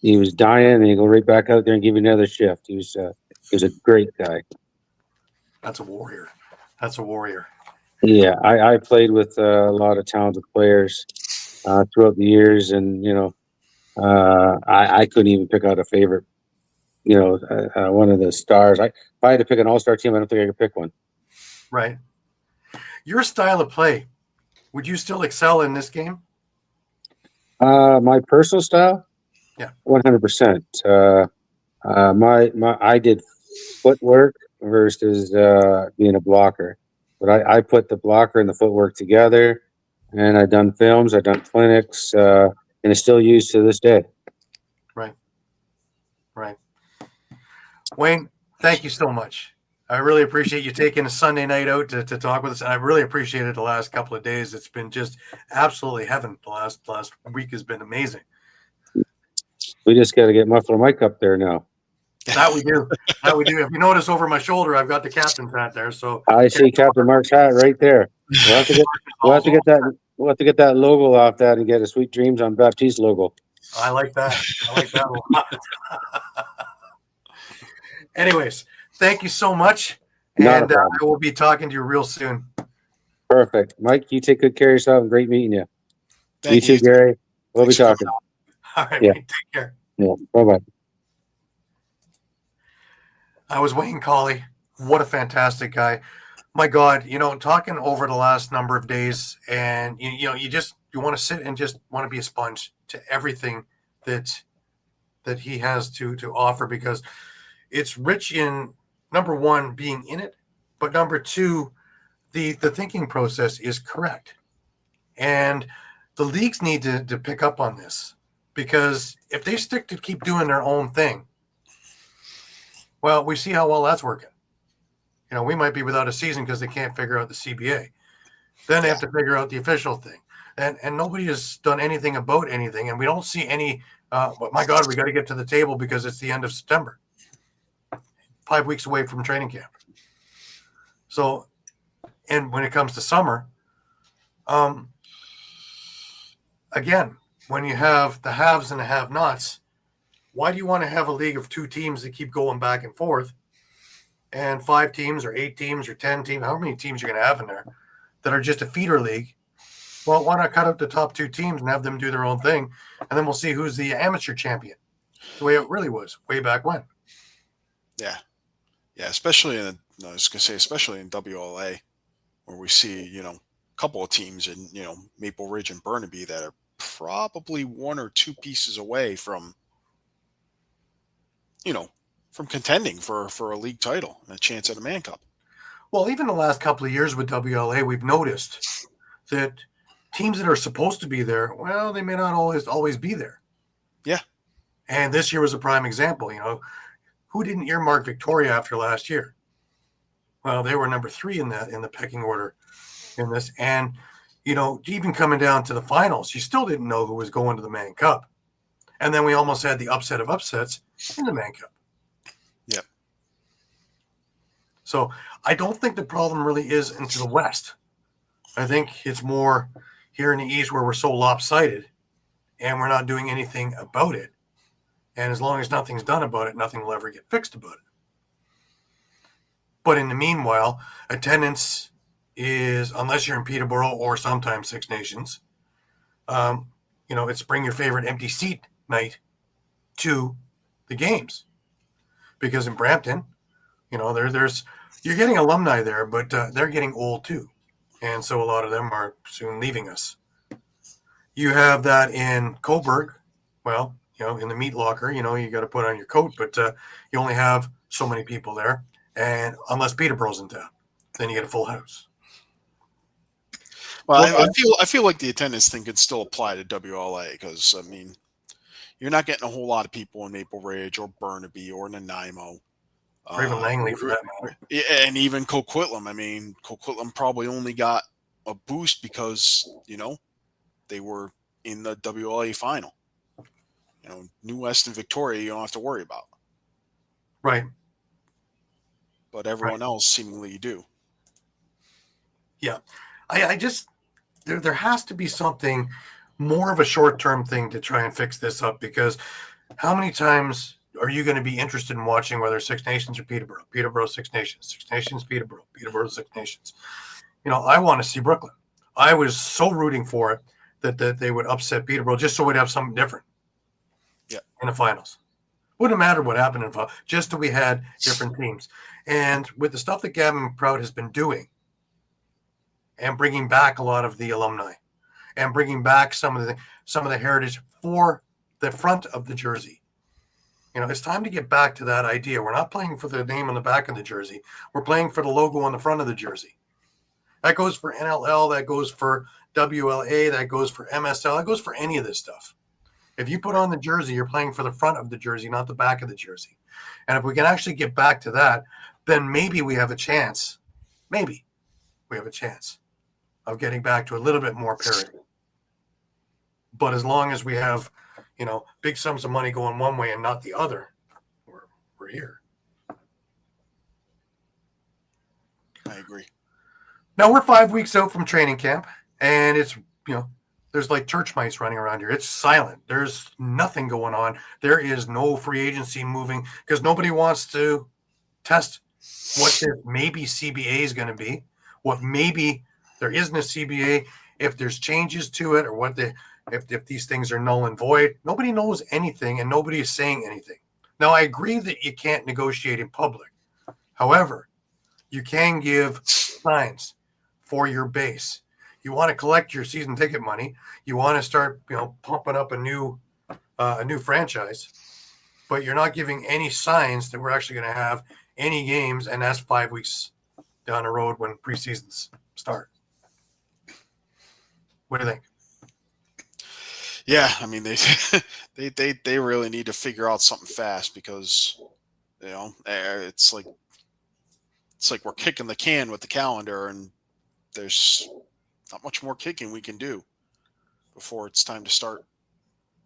he was dying, and he'd go right back out there and give you another shift. He was a great guy. That's a warrior. Yeah, I played with a lot of talented players throughout the years, and I couldn't even pick out a favorite. one of the stars. If I had to pick an all-star team, I don't think I could pick one. Right. Your style of play, would you still excel in this game? My personal style, Yeah. 100%. I did footwork versus being a blocker, but I put the blocker and the footwork together, and I've done films, I've done clinics, and it's still used to this day. Right. Wayne, thank you so much. I really appreciate you taking a Sunday night out to talk with us. And I really appreciated the last couple of days. It's been just absolutely heaven. The last week has been amazing. We just got to get Muffler Mike up there now. That we do. If you notice over my shoulder, I've got the captain's hat there. So I see Captain Mark's hat right there. We'll have to get that logo off that and get a Sweet Dreams on Baptiste logo. I like that a lot. Anyways, thank you so much. And I will be talking to you real soon. Perfect. Mike, you take good care of yourself. And great meeting you. Thank you too, Gary. We'll be talking. All right, Yeah. Wayne, take care. Yeah. Bye-bye. I was Wayne Colley. What a fantastic guy. My God, talking over the last number of days, and you want to sit and just want to be a sponge to everything that he has to offer, because it's rich in, number one, being in it, but number two, the thinking process is correct. And the leagues need to pick up on this, because if they stick to keep doing their own thing, well, we see how well that's working. We might be without a season because they can't figure out the CBA. Then they have to figure out the official thing. And nobody has done anything about anything. And we don't see any, my God, we got to get to the table because it's the end of September. 5 weeks away from training camp. So, and when it comes to summer, again, when you have the haves and the have-nots, why do you want to have a league of 2 teams that keep going back and forth, and 5 teams or 8 teams or 10 teams, how many teams you're going to have in there that are just a feeder league? Well, why not cut out the top 2 teams and have them do their own thing, and then we'll see who's the amateur champion, the way it really was way back when. Yeah, especially especially in WLA, where we see a couple of teams in Maple Ridge and Burnaby that are probably 1 or 2 pieces away from contending for a league title and a chance at a Man Cup. Well, even the last couple of years with WLA, we've noticed that teams that are supposed to be there, well, they may not always be there. Yeah. And this year was a prime example. Who didn't earmark Victoria after last year? Well, they were number 3 in the pecking order in this. And, even coming down to the finals, you still didn't know who was going to the Man Cup. And then we almost had the upset of upsets in the Man Cup. Yep. So I don't think the problem really is into the West. I think it's more here in the East, where we're so lopsided and we're not doing anything about it. And as long as nothing's done about it, nothing will ever get fixed about it. But in the meanwhile, attendance is, unless you're in Peterborough or sometimes Six Nations, it's bring your favorite empty seat night to the games. Because in Brampton, there's you're getting alumni there, but they're getting old too. And so a lot of them are soon leaving us. You have that in Coburg. Well, in the meat locker, you got to put on your coat, but you only have so many people there. And unless Peterborough's in town, then you get a full house. Well, I feel like the attendance thing could still apply to WLA, because you're not getting a whole lot of people in Maple Ridge or Burnaby or Nanaimo. Or even Langley, for that matter. And even Coquitlam. Coquitlam probably only got a boost because, they were in the WLA final. New West and Victoria, you don't have to worry about. Right. But everyone else seemingly you do. Yeah. I just, there has to be something more of a short-term thing to try and fix this up, because how many times are you going to be interested in watching whether Six Nations or Peterborough? Peterborough, Six Nations. Six Nations, Peterborough. Peterborough, Six Nations. I want to see Brooklyn. I was so rooting for it that they would upset Peterborough just so we'd have something different in the finals. Wouldn't matter what happened in fall, just that we had different teams. And with the stuff that Gavin Prout has been doing and bringing back a lot of the alumni and bringing back some of the heritage for the front of the jersey. It's time to get back to that idea. We're not playing for the name on the back of the jersey. We're playing for the logo on the front of the jersey. That goes for NLL. That goes for WLA. That goes for MSL. That goes for any of this stuff. If you put on the jersey, you're playing for the front of the jersey, not the back of the jersey. And if we can actually get back to that, then maybe we have a chance. Maybe we have a chance of getting back to a little bit more parity. But as long as we have, big sums of money going one way and not the other, we're here. I agree. Now we're 5 weeks out from training camp, and it's, there's like church mice running around here. It's silent. There's nothing going on. There is no free agency moving because nobody wants to test what this maybe CBA is going to be, what maybe there isn't a CBA, if there's changes to it, or if these things are null and void. Nobody knows anything, and nobody is saying anything. Now, I agree that you can't negotiate in public. However, you can give signs for your base. You want to collect your season ticket money. You want to start, pumping up a new franchise, but you're not giving any signs that we're actually going to have any games, and that's 5 weeks down the road when preseasons start. What do you think? Yeah, I mean they really need to figure out something fast because it's like we're kicking the can with the calendar, and there's not much more kicking we can do before it's time to start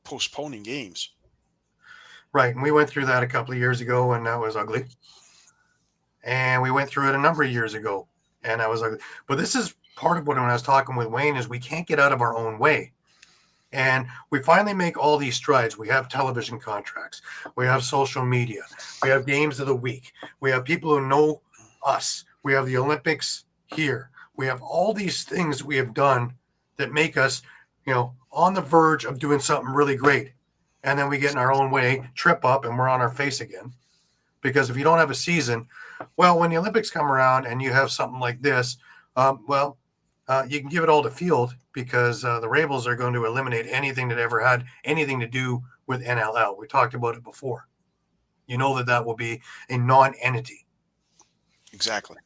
postponing games. Right, and we went through that a couple of years ago, and that was ugly. And we went through it a number of years ago, and that was ugly. But this is part of what, when I was talking with Wayne, is we can't get out of our own way. And we finally make all these strides. We have television contracts. We have social media. We have games of the week. We have people who know us. We have the Olympics here. We have all these things we have done that make us, on the verge of doing something really great. And then we get in our own way, trip up, and we're on our face again. Because if you don't have a season, well, when the Olympics come around and you have something like this, you can give it all to Field because the Ravens are going to eliminate anything that ever had anything to do with NLL. We talked about it before. That will be a non-entity. Exactly.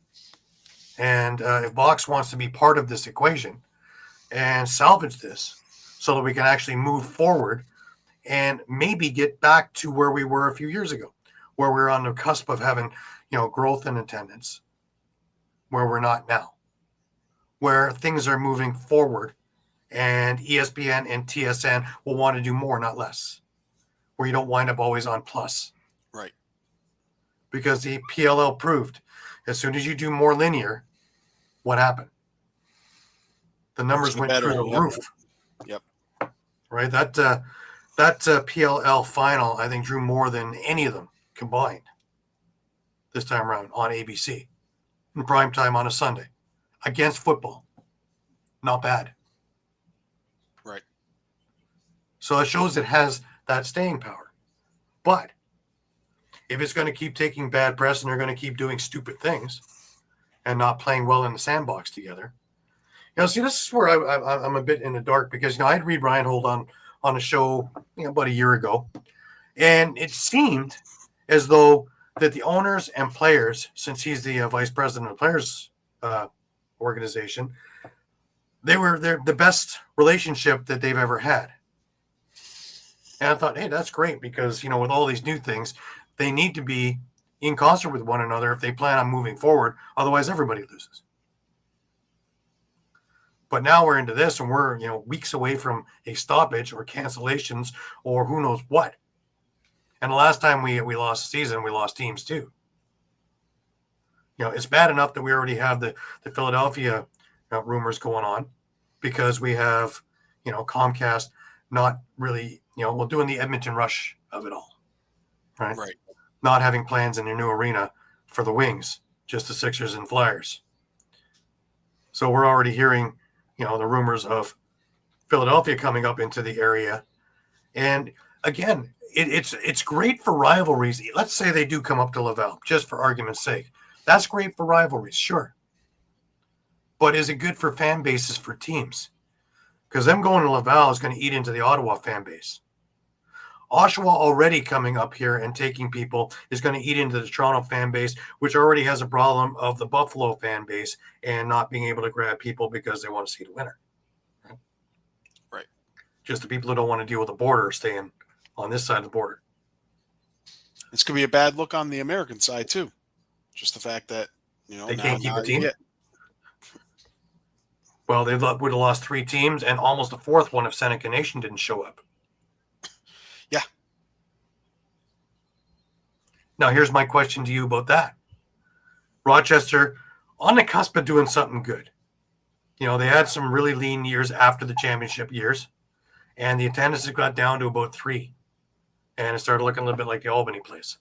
And if Box wants to be part of this equation and salvage this so that we can actually move forward and maybe get back to where we were a few years ago, where we're on the cusp of having, growth in attendance, where we're not now, where things are moving forward and ESPN and TSN will want to do more, not less, where you don't wind up always on plus. Right. Because the PLL proved as soon as you do more linear, what happened? The numbers went through the roof. Yep. Right. That PLL final, I think, drew more than any of them combined this time around on ABC in prime time on a Sunday against football. Not bad. Right. So it shows it has that staying power. But if it's going to keep taking bad press and they're going to keep doing stupid things and not playing well in the sandbox together, see, this is where I'm a bit in the dark because, I had Reed Reinhold on a show about a year ago, and it seemed as though that the owners and players, since he's the vice president of the players organization, they're the best relationship that they've ever had. And I thought, hey, that's great because, with all these new things, they need to be in concert with one another if they plan on moving forward. Otherwise, everybody loses. But now we're into this, and we're, weeks away from a stoppage or cancellations or who knows what. And the last time we lost a season, we lost teams too. It's bad enough that we already have the Philadelphia rumors going on because we have, Comcast not really, doing the Edmonton rush of it all. Right. Right. Not having plans in their new arena for the Wings, just the Sixers and Flyers. So we're already hearing, the rumors of Philadelphia coming up into the area. And again, it's great for rivalries. Let's say they do come up to Laval, just for argument's sake. That's great for rivalries, sure. But is it good for fan bases for teams? Because them going to Laval is going to eat into the Ottawa fan base. Oshawa already coming up here and taking people is going to eat into the Toronto fan base, which already has a problem of the Buffalo fan base and not being able to grab people because they want to see the winner. Right. Just the people who don't want to deal with the border staying on this side of the border. It's going to be a bad look on the American side, too. Just the fact that, They can't keep a team. Get... Well, they would have lost 3 teams and almost a 4th one if Seneca Nation didn't show up. Yeah. Now, here's my question to you about that. Rochester, on the cusp of doing something good. They had some really lean years after the championship years, and the attendance has got down to about 3. And it started looking a little bit like the Albany place.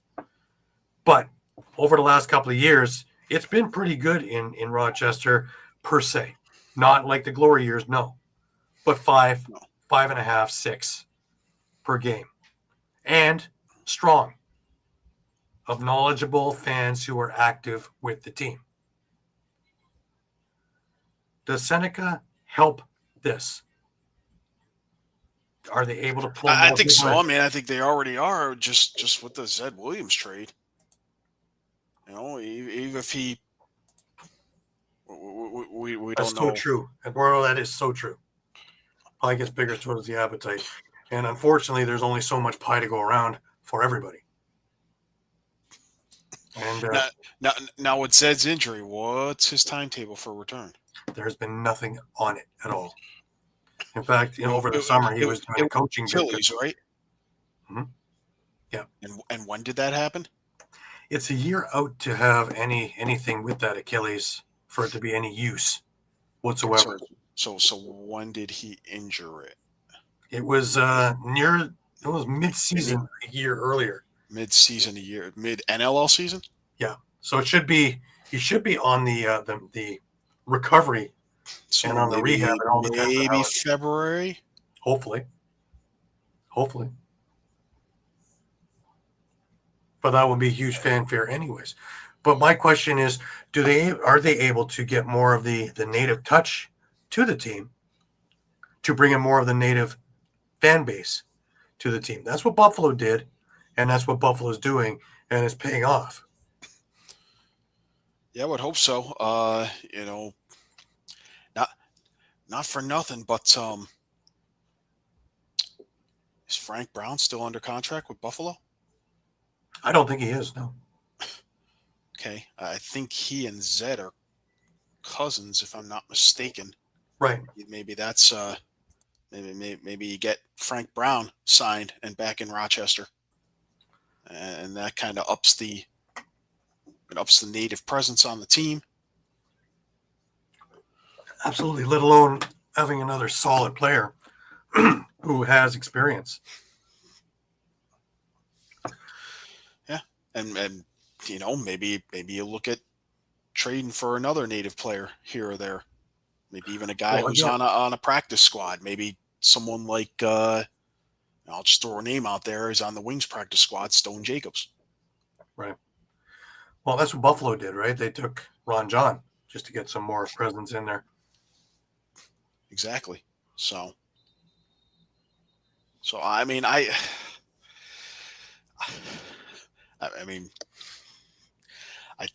But over the last couple of years, it's been pretty good in Rochester per se. Not like the glory years, no. But 5, 5.5, 6 per game. And strong. Of knowledgeable fans who are active with the team. Does Seneca help this? Are they able to pull? I think so. I mean, I think they already are just with the Zed Williams trade. Even if he, we don't know. That's so true. Eduardo, that is so true. Pie gets bigger, so does the appetite. And unfortunately, there's only so much pie to go around for everybody. And now with Zed's injury, what's his timetable for return? There's been nothing on it at all. In fact, over the summer, he was doing coaching. Phillies, right? Mm-hmm. Yeah. And when did that happen? It's a year out to have anything with that Achilles for it to be any use whatsoever. So when did he injure it? It was mid-season a year earlier. Mid-season a year, mid NLL season? Yeah. So he should be on the recovery and on the rehab and all the maybe February. Hopefully. But that would be huge fanfare anyways. But my question is, are they able to get more of the native touch to the team to bring in more of the native fan base to the team? That's what Buffalo did, and that's what Buffalo's doing, and it's paying off. Yeah, I would hope so. Not for nothing, but is Frank Brown still under contract with Buffalo? I don't think he is, no. Okay. I think he and Zed are cousins, if I'm not mistaken. Right. Maybe that's maybe you get Frank Brown signed and back in Rochester. And that kind of ups the native presence on the team. Absolutely, let alone having another solid player who has experience. Yeah, and maybe you look at trading for another native player here or there. Maybe even a guy who's on a practice squad. Maybe someone like I'll just throw a name out there. Is on the Wings practice squad. Stone Jacobs. Right. Well, that's what Buffalo did, right? They took Ron John just to get some more presence in there. Exactly. So I mean, I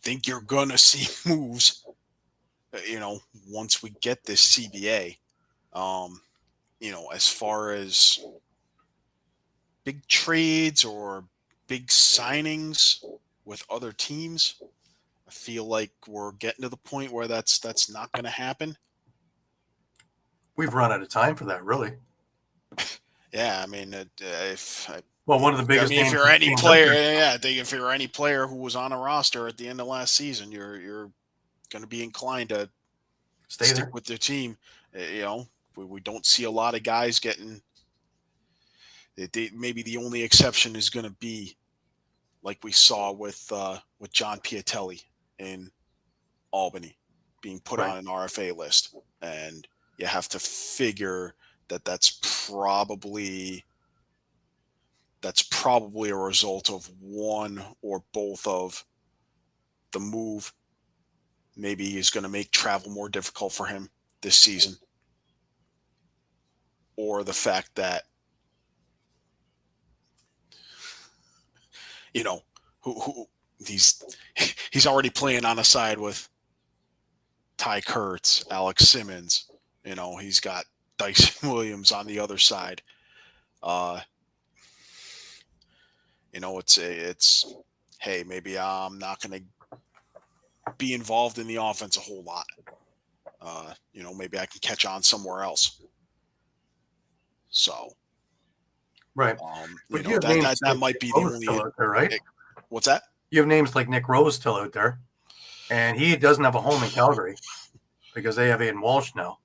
think you're gonna see moves. Once we get this CBA, as far as big trades or big signings with other teams, I feel like we're getting to the point where that's not going to happen. We've run out of time for that, really. Yeah, I mean, one of the biggest. If you're any player, I think if you're any player who was on a roster at the end of last season, you're going to be inclined to stick with their team. We don't see a lot of guys getting. Maybe the only exception is going to be like we saw with John Piatelli in Albany being put on an RFA list, and you have to figure that that's probably that's probably a result of one or both of the move. Maybe is going to make travel more difficult for him this season, or the fact that, you know, who he's already playing on a side with Ty Kurtz, Alex Simmons. You know, he's got Dyson Williams on the other side. You know, it's hey, maybe I'm not going to be involved in the offense a whole lot. You know, maybe I can catch on somewhere else. So, Right. you know, that might be the only. Still out there, right? What's that? You have names like Nick Rose still out there, and he doesn't have a home in Calgary because they have Aiden Walsh now.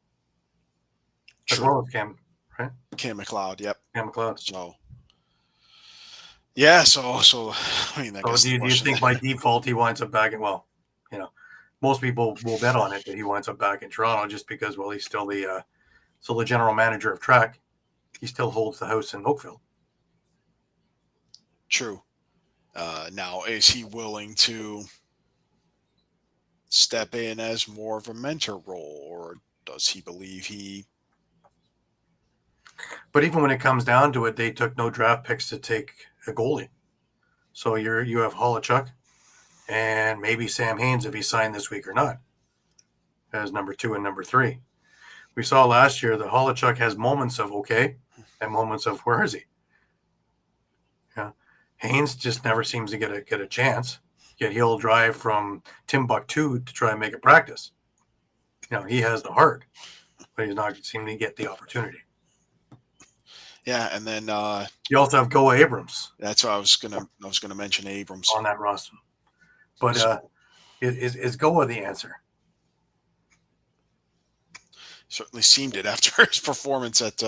As well as Cam, right? Cam McLeod, yep. Cam McLeod. So, yeah, so I mean, do you think by default he winds up back in? Well, you know, most people will bet on it that he winds up back in Toronto just because, well, he's still the general manager of track. He still holds the house in Oakville. True. Now, is he willing to step in as more of a mentor role, or does he believe he? But even when it comes down to it, they took no draft picks to take a goalie. So you have Holochuk and maybe Sam Haynes if he signed this week or not as number 2 and number 3. We saw last year that Holochuk has moments of okay and moments of where is he? Yeah, Haynes just never seems to get a chance. Yet he'll drive from Timbuktu to try and make a practice. You know, he has the heart, but he's not seeming to get the opportunity. Yeah, and then you also have Goa Abrams. That's what I was gonna mention Abrams on that roster. But is Goa the answer? Certainly seemed it after his performance at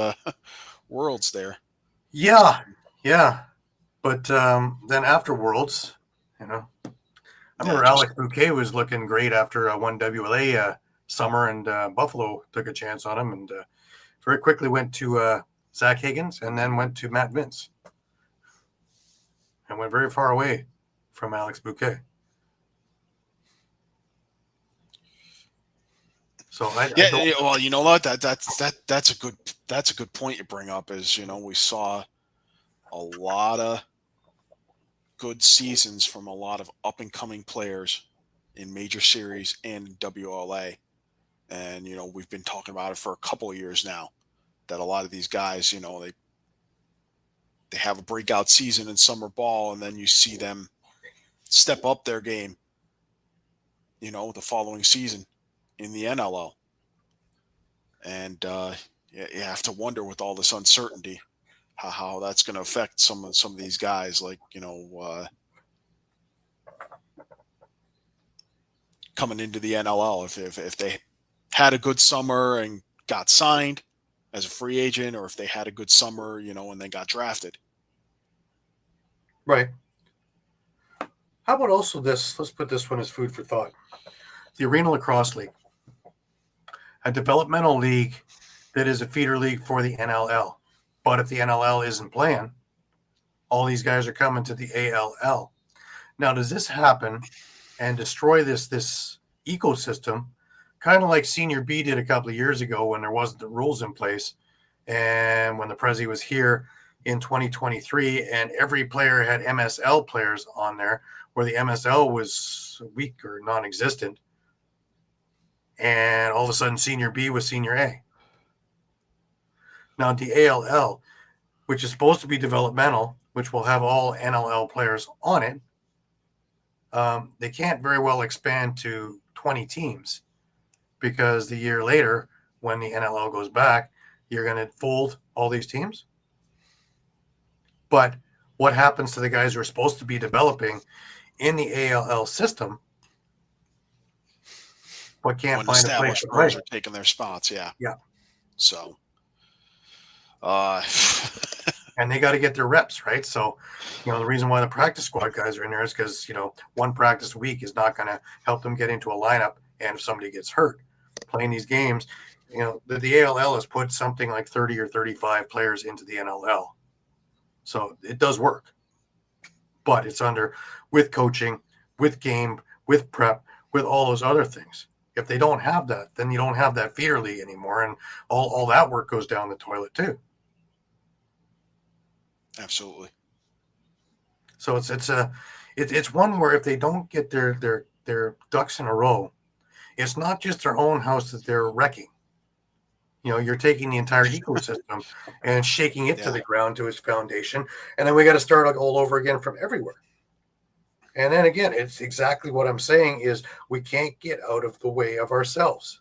Worlds there. Yeah. But then after Worlds, you know, I remember Alex Bouquet was looking great after one WLA summer, and Buffalo took a chance on him, and very quickly went to Zach Higgins, and then went to Matt Vince, and went very far away from Alex Bouquet. So well, you know what? That's a good point you bring up. Is, you know, we saw a lot of good seasons from a lot of up and coming players in major series and WLA, and you know, we've been talking about it for a couple of years now, that a lot of these guys, you know, they have a breakout season in summer ball, and then you see them step up their game, you know, the following season in the NLL. And you have to wonder, with all this uncertainty, how that's going to affect some of these guys, like, you know, coming into the NLL, if they had a good summer and got signed as a free agent, or if they had a good summer, you know, and then got drafted. Right. How about also this? Let's put this one as food for thought. The Arena Lacrosse League, a developmental league that is a feeder league for the NLL. But if the NLL isn't playing, all these guys are coming to the ALL. Now, does this happen and destroy this ecosystem, kind of like Senior B did a couple of years ago when there wasn't the rules in place, and when the Prezi was here in 2023, and every player had MSL players on there, where the MSL was weak or non-existent, and all of a sudden Senior B was Senior A. Now, the ALL, which is supposed to be developmental, which will have all NLL players on it, they can't very well expand to 20 teams, because the year later, when the NLL goes back, you're going to fold all these teams. But what happens to the guys who are supposed to be developing in the ALL system, but can't find a place to play? Are taking their spots, yeah. So, and they got to get their reps, right? So, you know, the reason why the practice squad guys are in there is because, you know, one practice a week is not going to help them get into a lineup. And if somebody gets hurt playing these games, you know, the ALL has put something like 30 or 35 players into the NLL. So it does work, but it's with coaching, with game, with prep, with all those other things. If they don't have that, then you don't have that feeder league anymore, and all that work goes down the toilet too. Absolutely. So it's one where if they don't get their ducks in a row, it's not just their own house that they're wrecking. You're taking the entire ecosystem and shaking it to the ground to its foundation, and then we got to start all over again from everywhere. And then again, it's exactly what I'm saying is we can't get out of the way of ourselves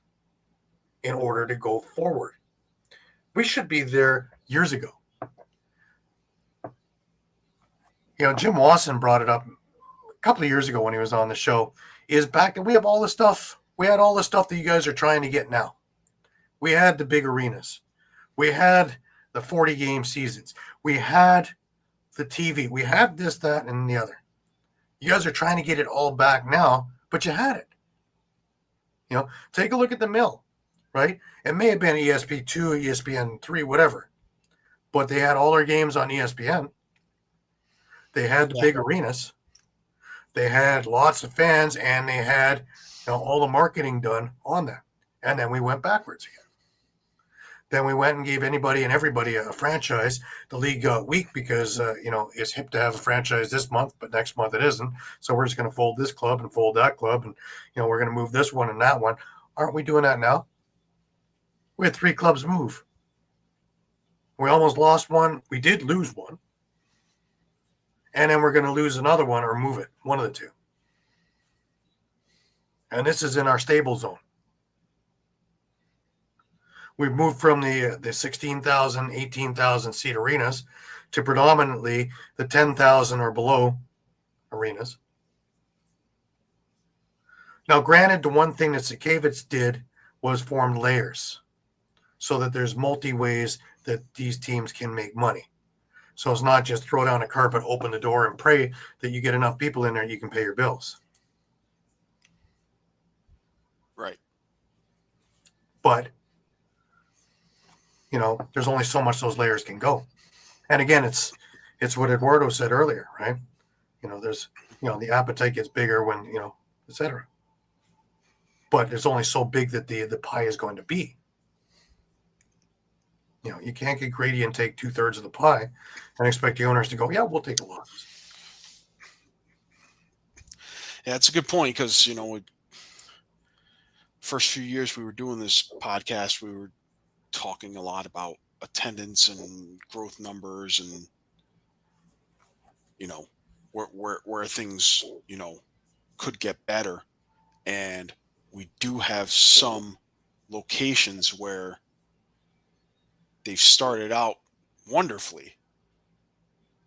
in order to go forward. We should be there years ago. Jim Wasson brought it up a couple of years ago when he was on the show, is back that we have all the stuff. We had all the stuff that you guys are trying to get now. We had the big arenas. We had the 40-game seasons. We had the TV. We had this, that, and the other. You guys are trying to get it all back now, but you had it. Take a look at the mill, right? It may have been ESP2, ESPN3, whatever, but they had all their games on ESPN. They had the big arenas. They had lots of fans, and they had all the marketing done on that. And then we went backwards again. Then we went and gave anybody and everybody a franchise. The league got weak because, it's hip to have a franchise this month, but next month it isn't. So we're just going to fold this club and fold that club. And, we're going to move this one and that one. Aren't we doing that now? We had 3 clubs move. We almost lost one. We did lose one. And then we're going to lose another one or move it, one of the two. And this is in our stable zone. We've moved from the 16,000, 18,000 seat arenas to predominantly the 10,000 or below arenas. Now, granted, the one thing that Sakavitz did was form layers so that there's multi-ways that these teams can make money. So it's not just throw down a carpet, open the door, and pray that you get enough people in there you can pay your bills. Right. But there's only so much those layers can go. And again, it's what Eduardo said earlier, right? There's, the appetite gets bigger when, et cetera. But it's only so big that the pie is going to be. You can't get greedy and take 2/3 of the pie and expect the owners to go, yeah, we'll take a lot. Yeah, that's a good point because, first few years we were doing this podcast, we were talking a lot about attendance and growth numbers and where things could get better, and we do have some locations where they've started out wonderfully,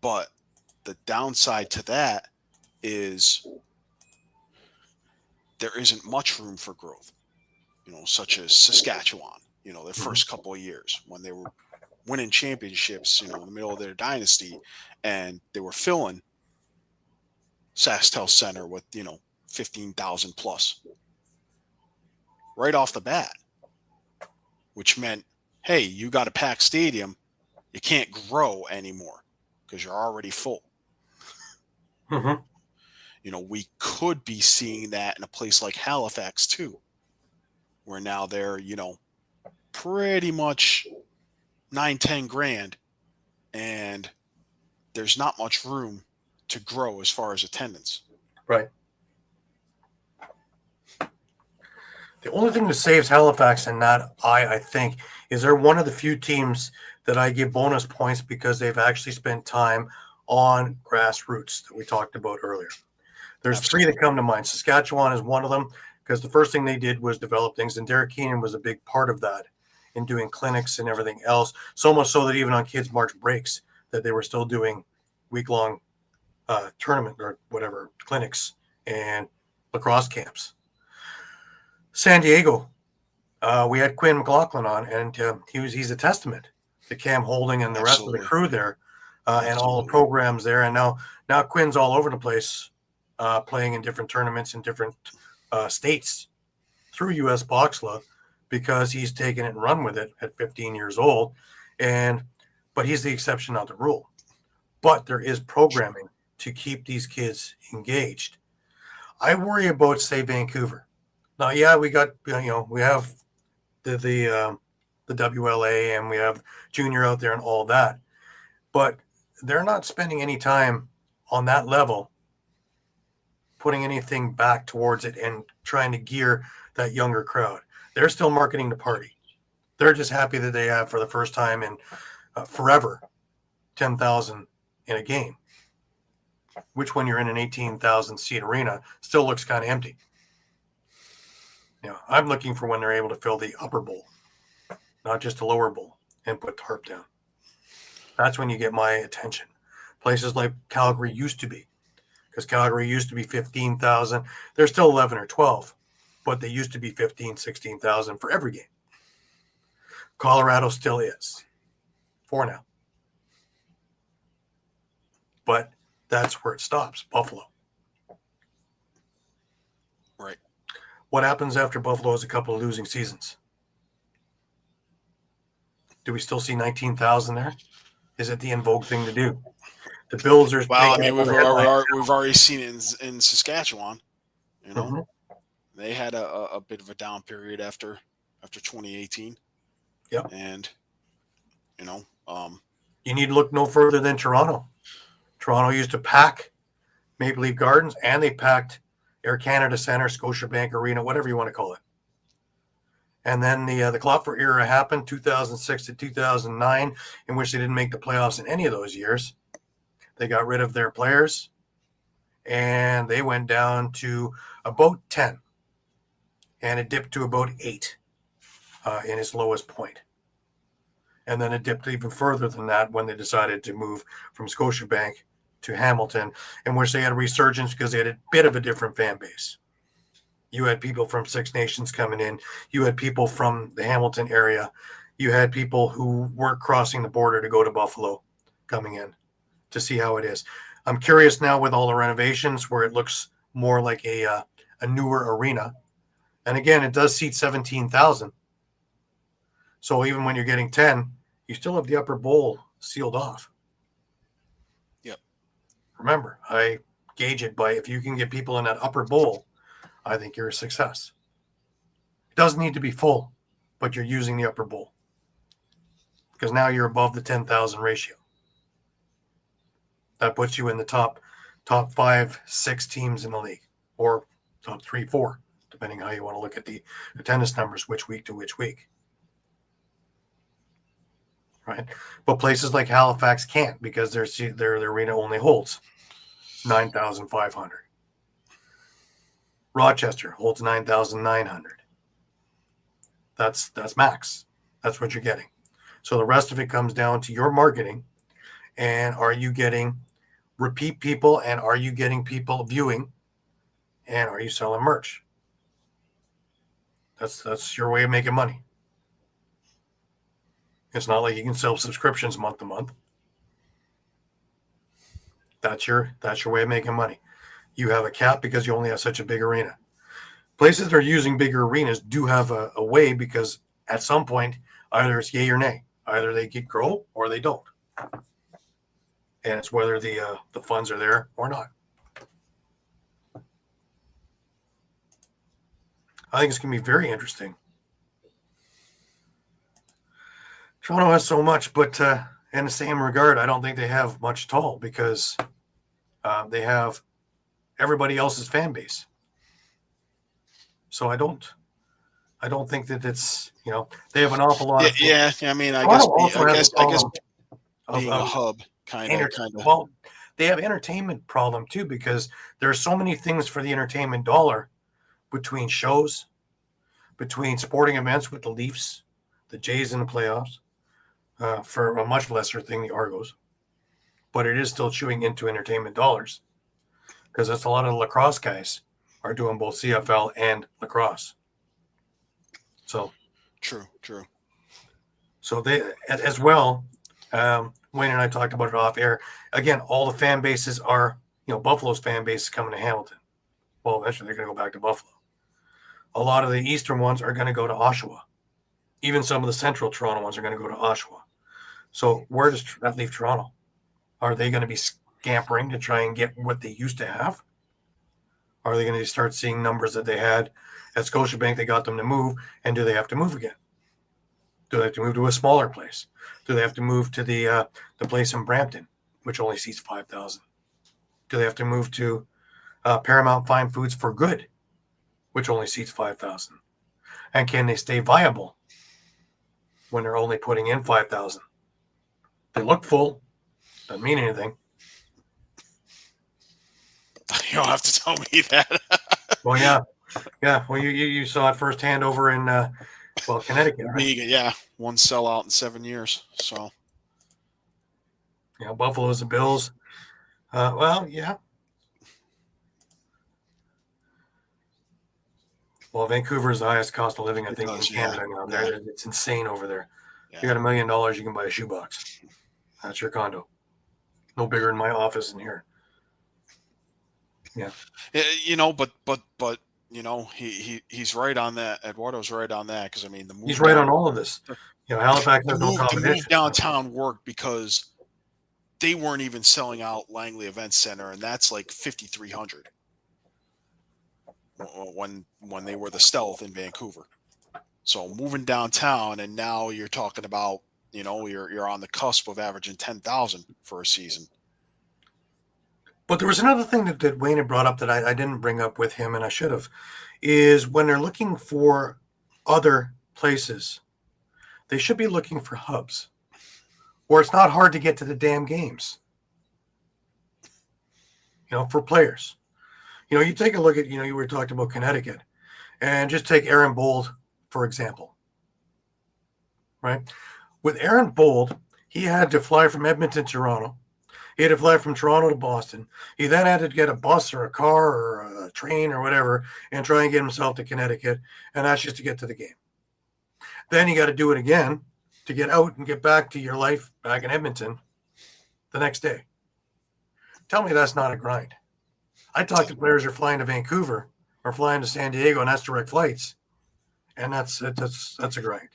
but the downside to that is there isn't much room for growth, such as Saskatchewan. Their first couple of years when they were winning championships, in the middle of their dynasty, and they were filling SaskTel Center with, 15,000 plus right off the bat, which meant, hey, you got a packed stadium. You can't grow anymore because you're already full. Mm-hmm. We could be seeing that in a place like Halifax too, where now they're, pretty much 9-10 grand, and there's not much room to grow as far as attendance. Right. The only thing that saves Halifax and not I think, is they're one of the few teams that I give bonus points because they've actually spent time on grassroots that we talked about earlier. There's Absolutely. 3 that come to mind. Saskatchewan is one of them because the first thing they did was develop things, and Derek Keenan was a big part of that in doing clinics and everything else. So much so that even on kids' March breaks, that they were still doing week-long tournament or whatever clinics and lacrosse camps. San Diego, we had Quinn McLaughlin on, and he's a testament to Cam Holding and the rest of the crew there, and all the programs there. And now Quinn's all over the place, playing in different tournaments in different states through US Boxla, because he's taken it and run with it at 15 years old. But he's the exception, not the rule. but there is programming to keep these kids engaged. I worry about, say, Vancouver. Now, yeah, we got, we have the WLA and we have junior out there and all that, but they're not spending any time on that level putting anything back towards it and trying to gear that younger crowd. They're still marketing the party. They're just happy that they have, for the first time in forever, 10,000 in a game, which, when you're in an 18,000 seat arena, still looks kind of empty. I'm looking for when they're able to fill the upper bowl, not just the lower bowl, and put tarp down. That's when you get my attention. Places like Calgary used to be, because Calgary used to be 15,000. They're still 11 or 12, but they used to be 15, 16,000 for every game. Colorado still is, for now. But that's where it stops, Buffalo. Right. What happens after Buffalo has a couple of losing seasons? Do we still see 19,000 there? Is it the in vogue thing to do? The Bills are. Well, I mean, we've already seen it in Saskatchewan. Mm-hmm. They had a bit of a down period after 2018. Yep. And you need to look no further than Toronto. Toronto used to pack Maple Leaf Gardens, and they packed Air Canada Centre, Scotiabank Arena, whatever you want to call it. And then the Kloppfer era happened, 2006 to 2009, in which they didn't make the playoffs in any of those years. They got rid of their players, and they went down to about 10, and it dipped to about 8 in its lowest point. And then it dipped even further than that when they decided to move from Scotiabank to Hamilton, in which they had a resurgence because they had a bit of a different fan base. You had people from Six Nations coming in. You had people from the Hamilton area. You had people who weren't crossing the border to go to Buffalo coming in to see how it is. I'm curious now with all the renovations where it looks more like a newer arena. And again, it does seat 17,000. So even when you're getting 10, you still have the upper bowl sealed off. Yep. Remember, I gauge it by if you can get people in that upper bowl, I think you're a success. It doesn't need to be full, but you're using the upper bowl because now you're above the 10,000 ratio. That puts you in the top 5, 6 teams in the league, or top 3, 4, depending how you want to look at the attendance numbers, which week to which week. Right? But places like Halifax can't because their arena only holds 9,500. Rochester holds 9,900. That's max. That's what you're getting. So the rest of it comes down to your marketing, and are you getting repeat people, and are you getting people viewing, and are you selling merch? That's your way of making money. It's not like you can sell subscriptions month to month. That's your way of making money. You have a cap because you only have such a big arena. Places that are using bigger arenas do have a way, because at some point, either it's yay or nay. Either they get grow or they don't. And it's whether the funds are there or not. I think it's going to be very interesting. Toronto has so much, but in the same regard, I don't think they have much at all, because they have everybody else's fan base. So I don't think that it's, they have an awful lot of. Yeah. I mean, I guess being a hub kind of. Well, they have entertainment problem too, because there are so many things for the entertainment dollar, between shows, between sporting events with the Leafs, the Jays in the playoffs, for a much lesser thing, the Argos, but it is still chewing into entertainment dollars, because that's a lot of the lacrosse guys are doing both CFL and lacrosse. So true. So they, as well, Wayne and I talked about it off air. Again, all the fan bases are, Buffalo's fan base is coming to Hamilton. Well, eventually they're going to go back to Buffalo. A lot of the eastern ones are going to go to Oshawa. Even some of the central Toronto ones are going to go to Oshawa. So where does that leave Toronto? Are they going to be scampering to try and get what they used to have? Are they going to start seeing numbers that they had at Scotiabank that got them to move? And do they have to move again? Do they have to move to a smaller place? Do they have to move to the place in Brampton, which only seats 5,000? Do they have to move to Paramount Fine Foods for Good, which only seats 5,000? And can they stay viable when they're only putting in 5,000? They look full. Doesn't mean anything. You don't have to tell me that. Well, yeah. Yeah. Well, you saw it firsthand over in, Connecticut, right? Yeah. One sellout in 7 years. So. Yeah, Buffalo's the Bills. Yeah. Well, Vancouver is the highest cost of living, I think, in Canada now. Yeah. It's insane over there. Yeah. You got $1 million, you can buy a shoebox. That's your condo. No bigger than my office in here. Yeah. But he's right on that. Eduardo's right on that because the move. He's right on all of this. Halifax has no competition. The move downtown worked because they weren't even selling out Langley Event Center, and that's like 5,300 when they were the Stealth in Vancouver. So moving downtown, and now you're talking about you're on the cusp of averaging 10,000 for a season. But there was another thing that Wayne had brought up that I didn't bring up with him, and I should have, is when they're looking for other places, they should be looking for hubs where it's not hard to get to the damn games, for players. You take a look at, you were talking about Connecticut, and just take Aaron Bold, for example, right? With Aaron Bold, he had to fly from Edmonton to Toronto. He had to fly from Toronto to Boston. He then had to get a bus or a car or a train or whatever and try and get himself to Connecticut, and that's just to get to the game. Then you got to do it again to get out and get back to your life back in Edmonton the next day. Tell me that's not a grind. I talk to players who are flying to Vancouver or flying to San Diego, and that's direct flights, and that's a grind.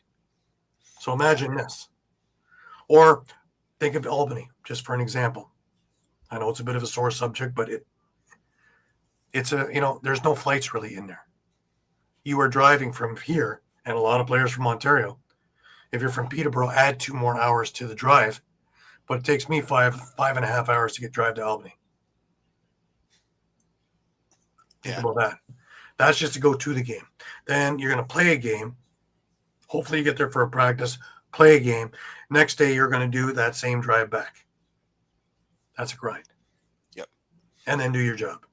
So imagine this. Or think of Albany, just for an example. I know it's a bit of a sore subject, but there's no flights really in there. You are driving from here, and a lot of players from Ontario. If you're from Peterborough, add 2 more hours to the drive, but it takes me 5.5 hours to drive to Albany. Think about that. That's just to go to the game. Then you're going to play a game. Hopefully you get there for a practice, play a game. Next day you're going to do that same drive back. That's a grind. Yep. And then do your job.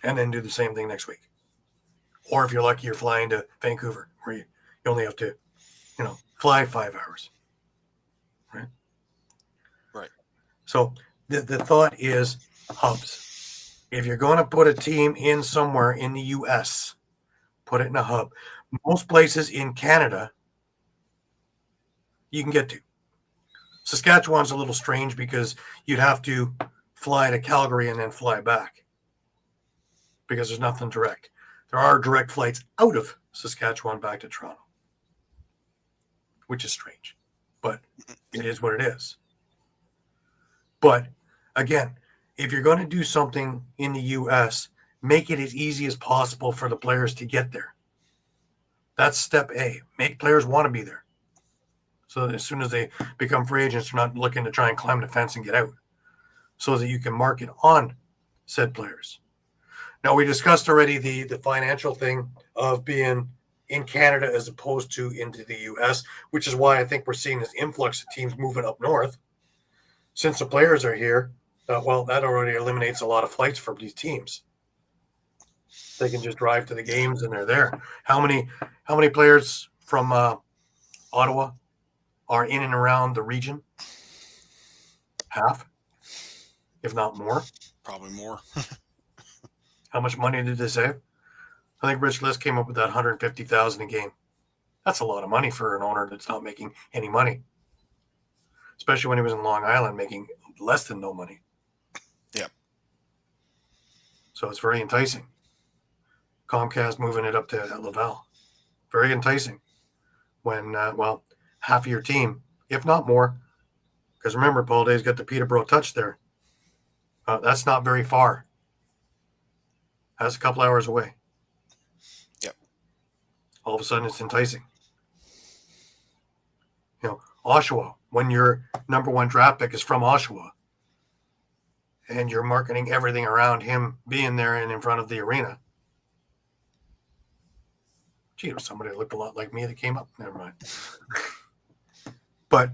And then do the same thing next week. Or if you're lucky, you're flying to Vancouver, where you only have to, fly 5 hours. Right? Right. So the thought is hubs. If you're going to put a team in somewhere in the U.S., put it in a hub. Most places in Canada you can get to. Saskatchewan's a little strange because you'd have to fly to Calgary and then fly back because there's nothing direct. There are direct flights out of Saskatchewan back to Toronto, which is strange, but it is what it is. But again, if you're going to do something in the U.S., make it as easy as possible for the players to get there. That's step A. Make players want to be there. So that as soon as they become free agents, they're not looking to try and climb the fence and get out. So that you can market on said players. Now, we discussed already the financial thing of being in Canada as opposed to into the U.S., which is why I think we're seeing this influx of teams moving up north. Since the players are here, that already eliminates a lot of flights for these teams. They can just drive to the games and they're there. How many players from Ottawa are in and around the region? Half, if not more. Probably more. How much money did they save? I think Rich List came up with that $150,000 a game. That's a lot of money for an owner that's not making any money, especially when he was in Long Island making less than no money. Yep. So it's very enticing. Comcast moving it up to Laval. Very enticing when, half of your team, if not more, Because remember, Paul Day's got the Peterborough touch there. That's not very far. That's a couple hours away. Yep. All of a sudden, it's enticing. Oshawa, when your number one draft pick is from Oshawa, and you're marketing everything around him being there and in front of the arena. Gee, it was somebody that looked a lot like me that came up. Never mind. But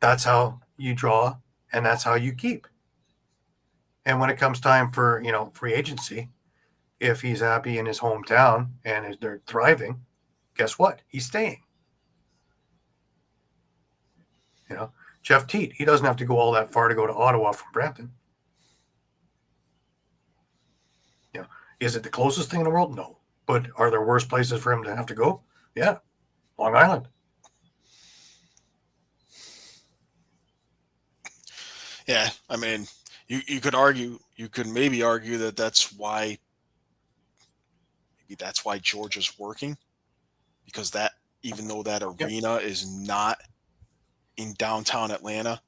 that's how you draw, and that's how you keep. And when it comes time for, free agency, if he's happy in his hometown and they're thriving, guess what? He's staying. Jeff Teat, he doesn't have to go all that far to go to Ottawa from Brampton. Is it the closest thing in the world? No. But are there worse places for him to have to go? Yeah. Long Island. Yeah, I mean, you could maybe argue that that's why Georgia's working, because that, even though that arena is not in downtown Atlanta,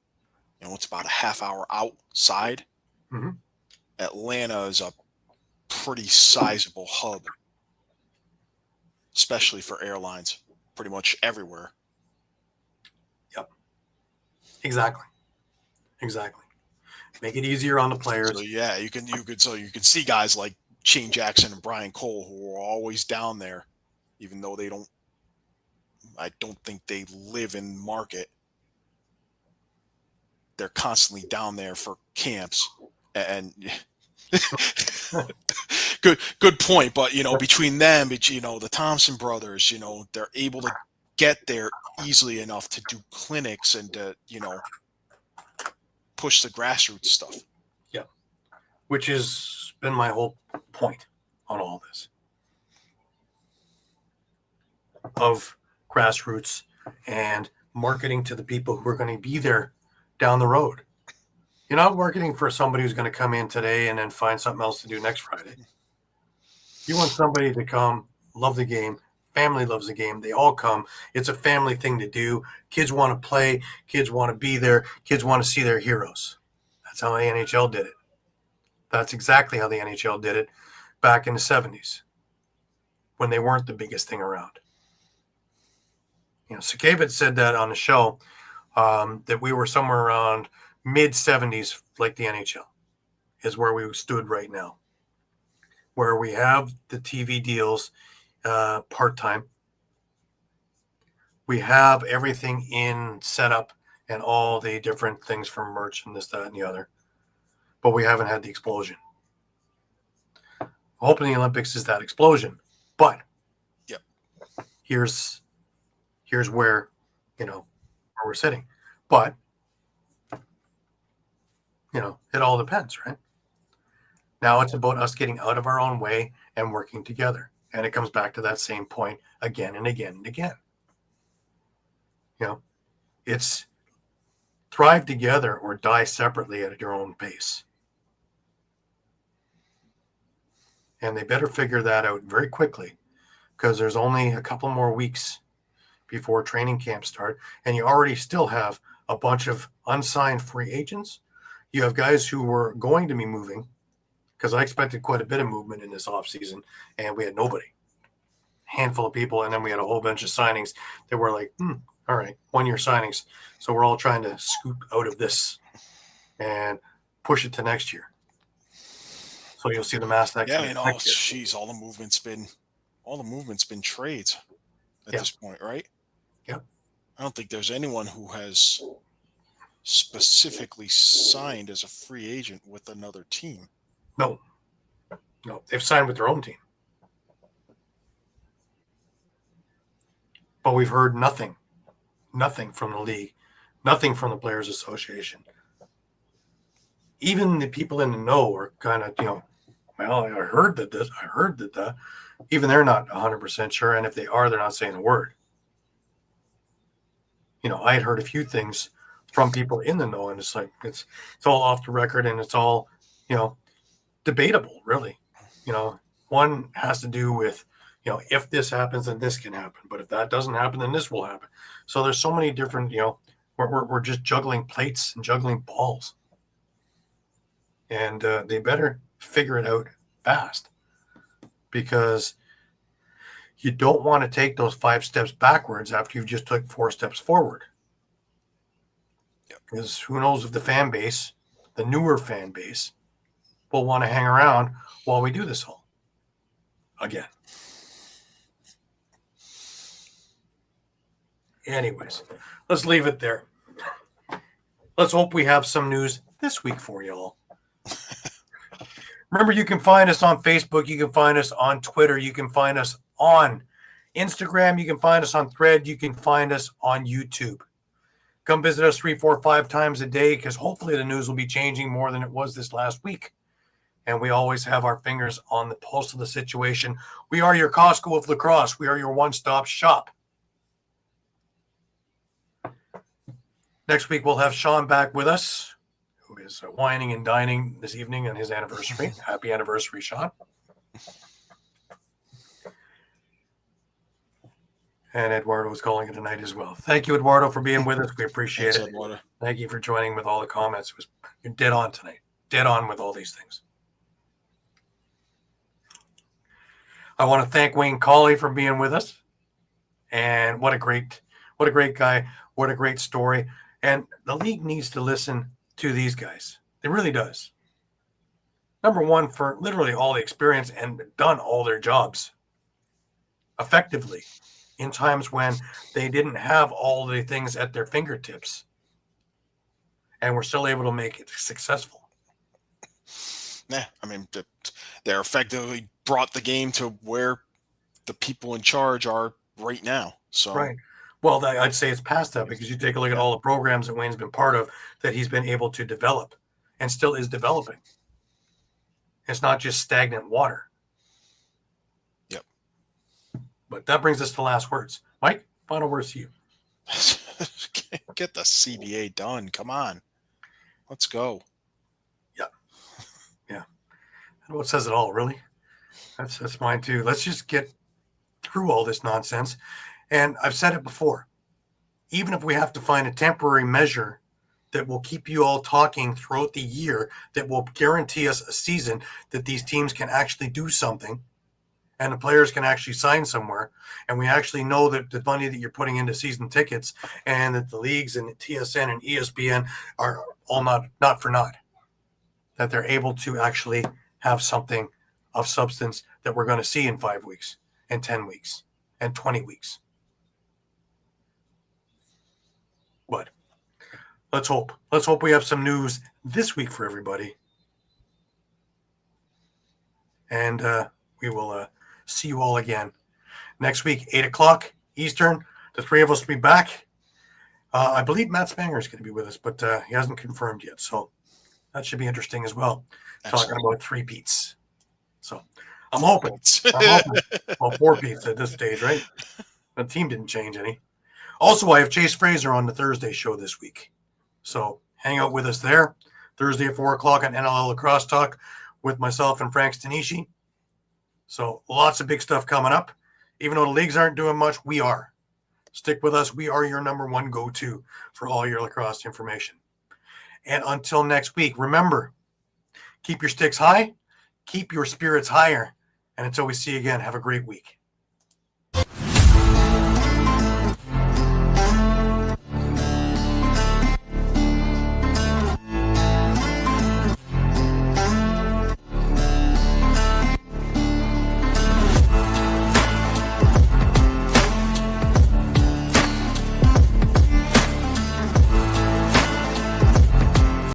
it's about a half hour outside. Mm-hmm. Atlanta is a pretty sizable hub, especially for airlines, pretty much everywhere. Yep. Exactly. Make it easier on the players. So yeah, you can see guys like Shane Jackson and Brian Cole who are always down there, even though I don't think they live in Market. They're constantly down there for camps, and good point. But between them, the Thompson brothers, they're able to get there easily enough to do clinics and to push the grassroots stuff. Yeah, which has been my whole point on all this of grassroots and marketing to the people who are going to be there down the road. You're not marketing for somebody who's going to come in today and then find something else to do next Friday. You want somebody to come, love the game. Family loves the game. They all come. It's a family thing to do. Kids want to play. Kids want to be there. Kids want to see their heroes. That's how the NHL did it. That's exactly how the NHL did it back in the 70s when they weren't the biggest thing around. Sakavit said that on the show, that we were somewhere around mid-70s, like the NHL, is where we stood right now, where we have the TV deals part-time. We have everything in setup and all the different things from merch and this, that, and the other, but we haven't had the explosion. Hoping the Olympics is that explosion, but yep. Here's where, where we're sitting. But, it all depends, right? Now it's about us getting out of our own way and working together. And it comes back to that same point again and again and again. It's thrive together or die separately at your own pace. And they better figure that out very quickly, because there's only a couple more weeks before training camps start, and you already still have a bunch of unsigned free agents. You have guys who were going to be moving, because I expected quite a bit of movement in this offseason, and we had nobody. Handful of people, and then we had a whole bunch of signings that were like, all right, 1-year signings. So we're all trying to scoop out of this and push it to next year. So you'll see the mass next year. All the movement's been trades at this point, right? Yeah. I don't think there's anyone who has specifically signed as a free agent with another team. No, they've signed with their own team. But we've heard nothing from the league, nothing from the Players Association. Even the people in the know are kind of, well, I heard that. Even they're not 100% sure, and if they are, they're not saying a word. I had heard a few things from people in the know, and it's like it's all off the record, and it's all, debatable, really. One has to do with, if this happens, then this can happen. But if that doesn't happen, then this will happen. So there's so many different, We're just juggling plates and juggling balls. And they better figure it out fast, because you don't want to take those 5 steps backwards after you've just took 4 steps forward. Because who knows if the fan base, the newer fan base, will want to hang around while we do this all again. Anyways, let's leave it there. Let's hope we have some news this week for y'all. Remember, you can find us on Facebook. You can find us on Twitter. You can find us on Instagram. You can find us on Thread. You can find us on YouTube. Come visit us 3, 4, 5 times a day, because hopefully the news will be changing more than it was this last week. And we always have our fingers on the pulse of the situation. We are your Costco of lacrosse. We are your one-stop shop. Next week, we'll have Shawn back with us, who is whining and dining this evening on his anniversary. Happy anniversary, Shawn. And Eduardo is calling it a night as well. Thank you, Eduardo, for being with us. We appreciate Thanks, it. Eduardo. Thank you for joining with all the comments. You're dead on tonight. Dead on with all these things. I want to thank Wayne Colley for being with us. And what a great guy. What a great story. And the league needs to listen to these guys. It really does. Number one, for literally all the experience and done all their jobs effectively in times when they didn't have all the things at their fingertips, and were still able to make it successful. Yeah, I mean, they're effectively brought the game to where the people in charge are right now. So right. Well, I'd say it's past that, because you take a look at all the programs that Wayne's been part of that he's been able to develop and still is developing. It's not just stagnant water. Yep. But that brings us to last words. Mike, final words to you. Get the CBA done. Come on. Let's go. Yeah. Yeah. And what says it all, really? That's mine too. Let's just get through all this nonsense. And I've said it before, even if we have to find a temporary measure that will keep you all talking throughout the year, that will guarantee us a season, that these teams can actually do something and the players can actually sign somewhere, and we actually know that the money that you're putting into season tickets and that the leagues and TSN and ESPN are all not for naught, that they're able to actually have something of substance that we're going to see in 5 weeks and 10 weeks and 20 weeks. But let's hope we have some news this week for everybody. And we will see you all again next week, 8 o'clock Eastern. The 3 of us will be back. I believe Matt Spanger is going to be with us, but he hasn't confirmed yet. So that should be interesting as well. Excellent. Talking about 3 Pete's. So I'm hoping. Well, 4 Pete's at this stage, right? The team didn't change any. Also, I have Chase Fraser on the Thursday show this week. So hang out with us there. Thursday at 4 o'clock on NLL Lacrosse Talk with myself and Frank Stanishi. So lots of big stuff coming up. Even though the leagues aren't doing much, we are. Stick with us. We are your number one go-to for all your lacrosse information. And until next week, remember, keep your sticks high, keep your spirits higher. And until we see you again, have a great week.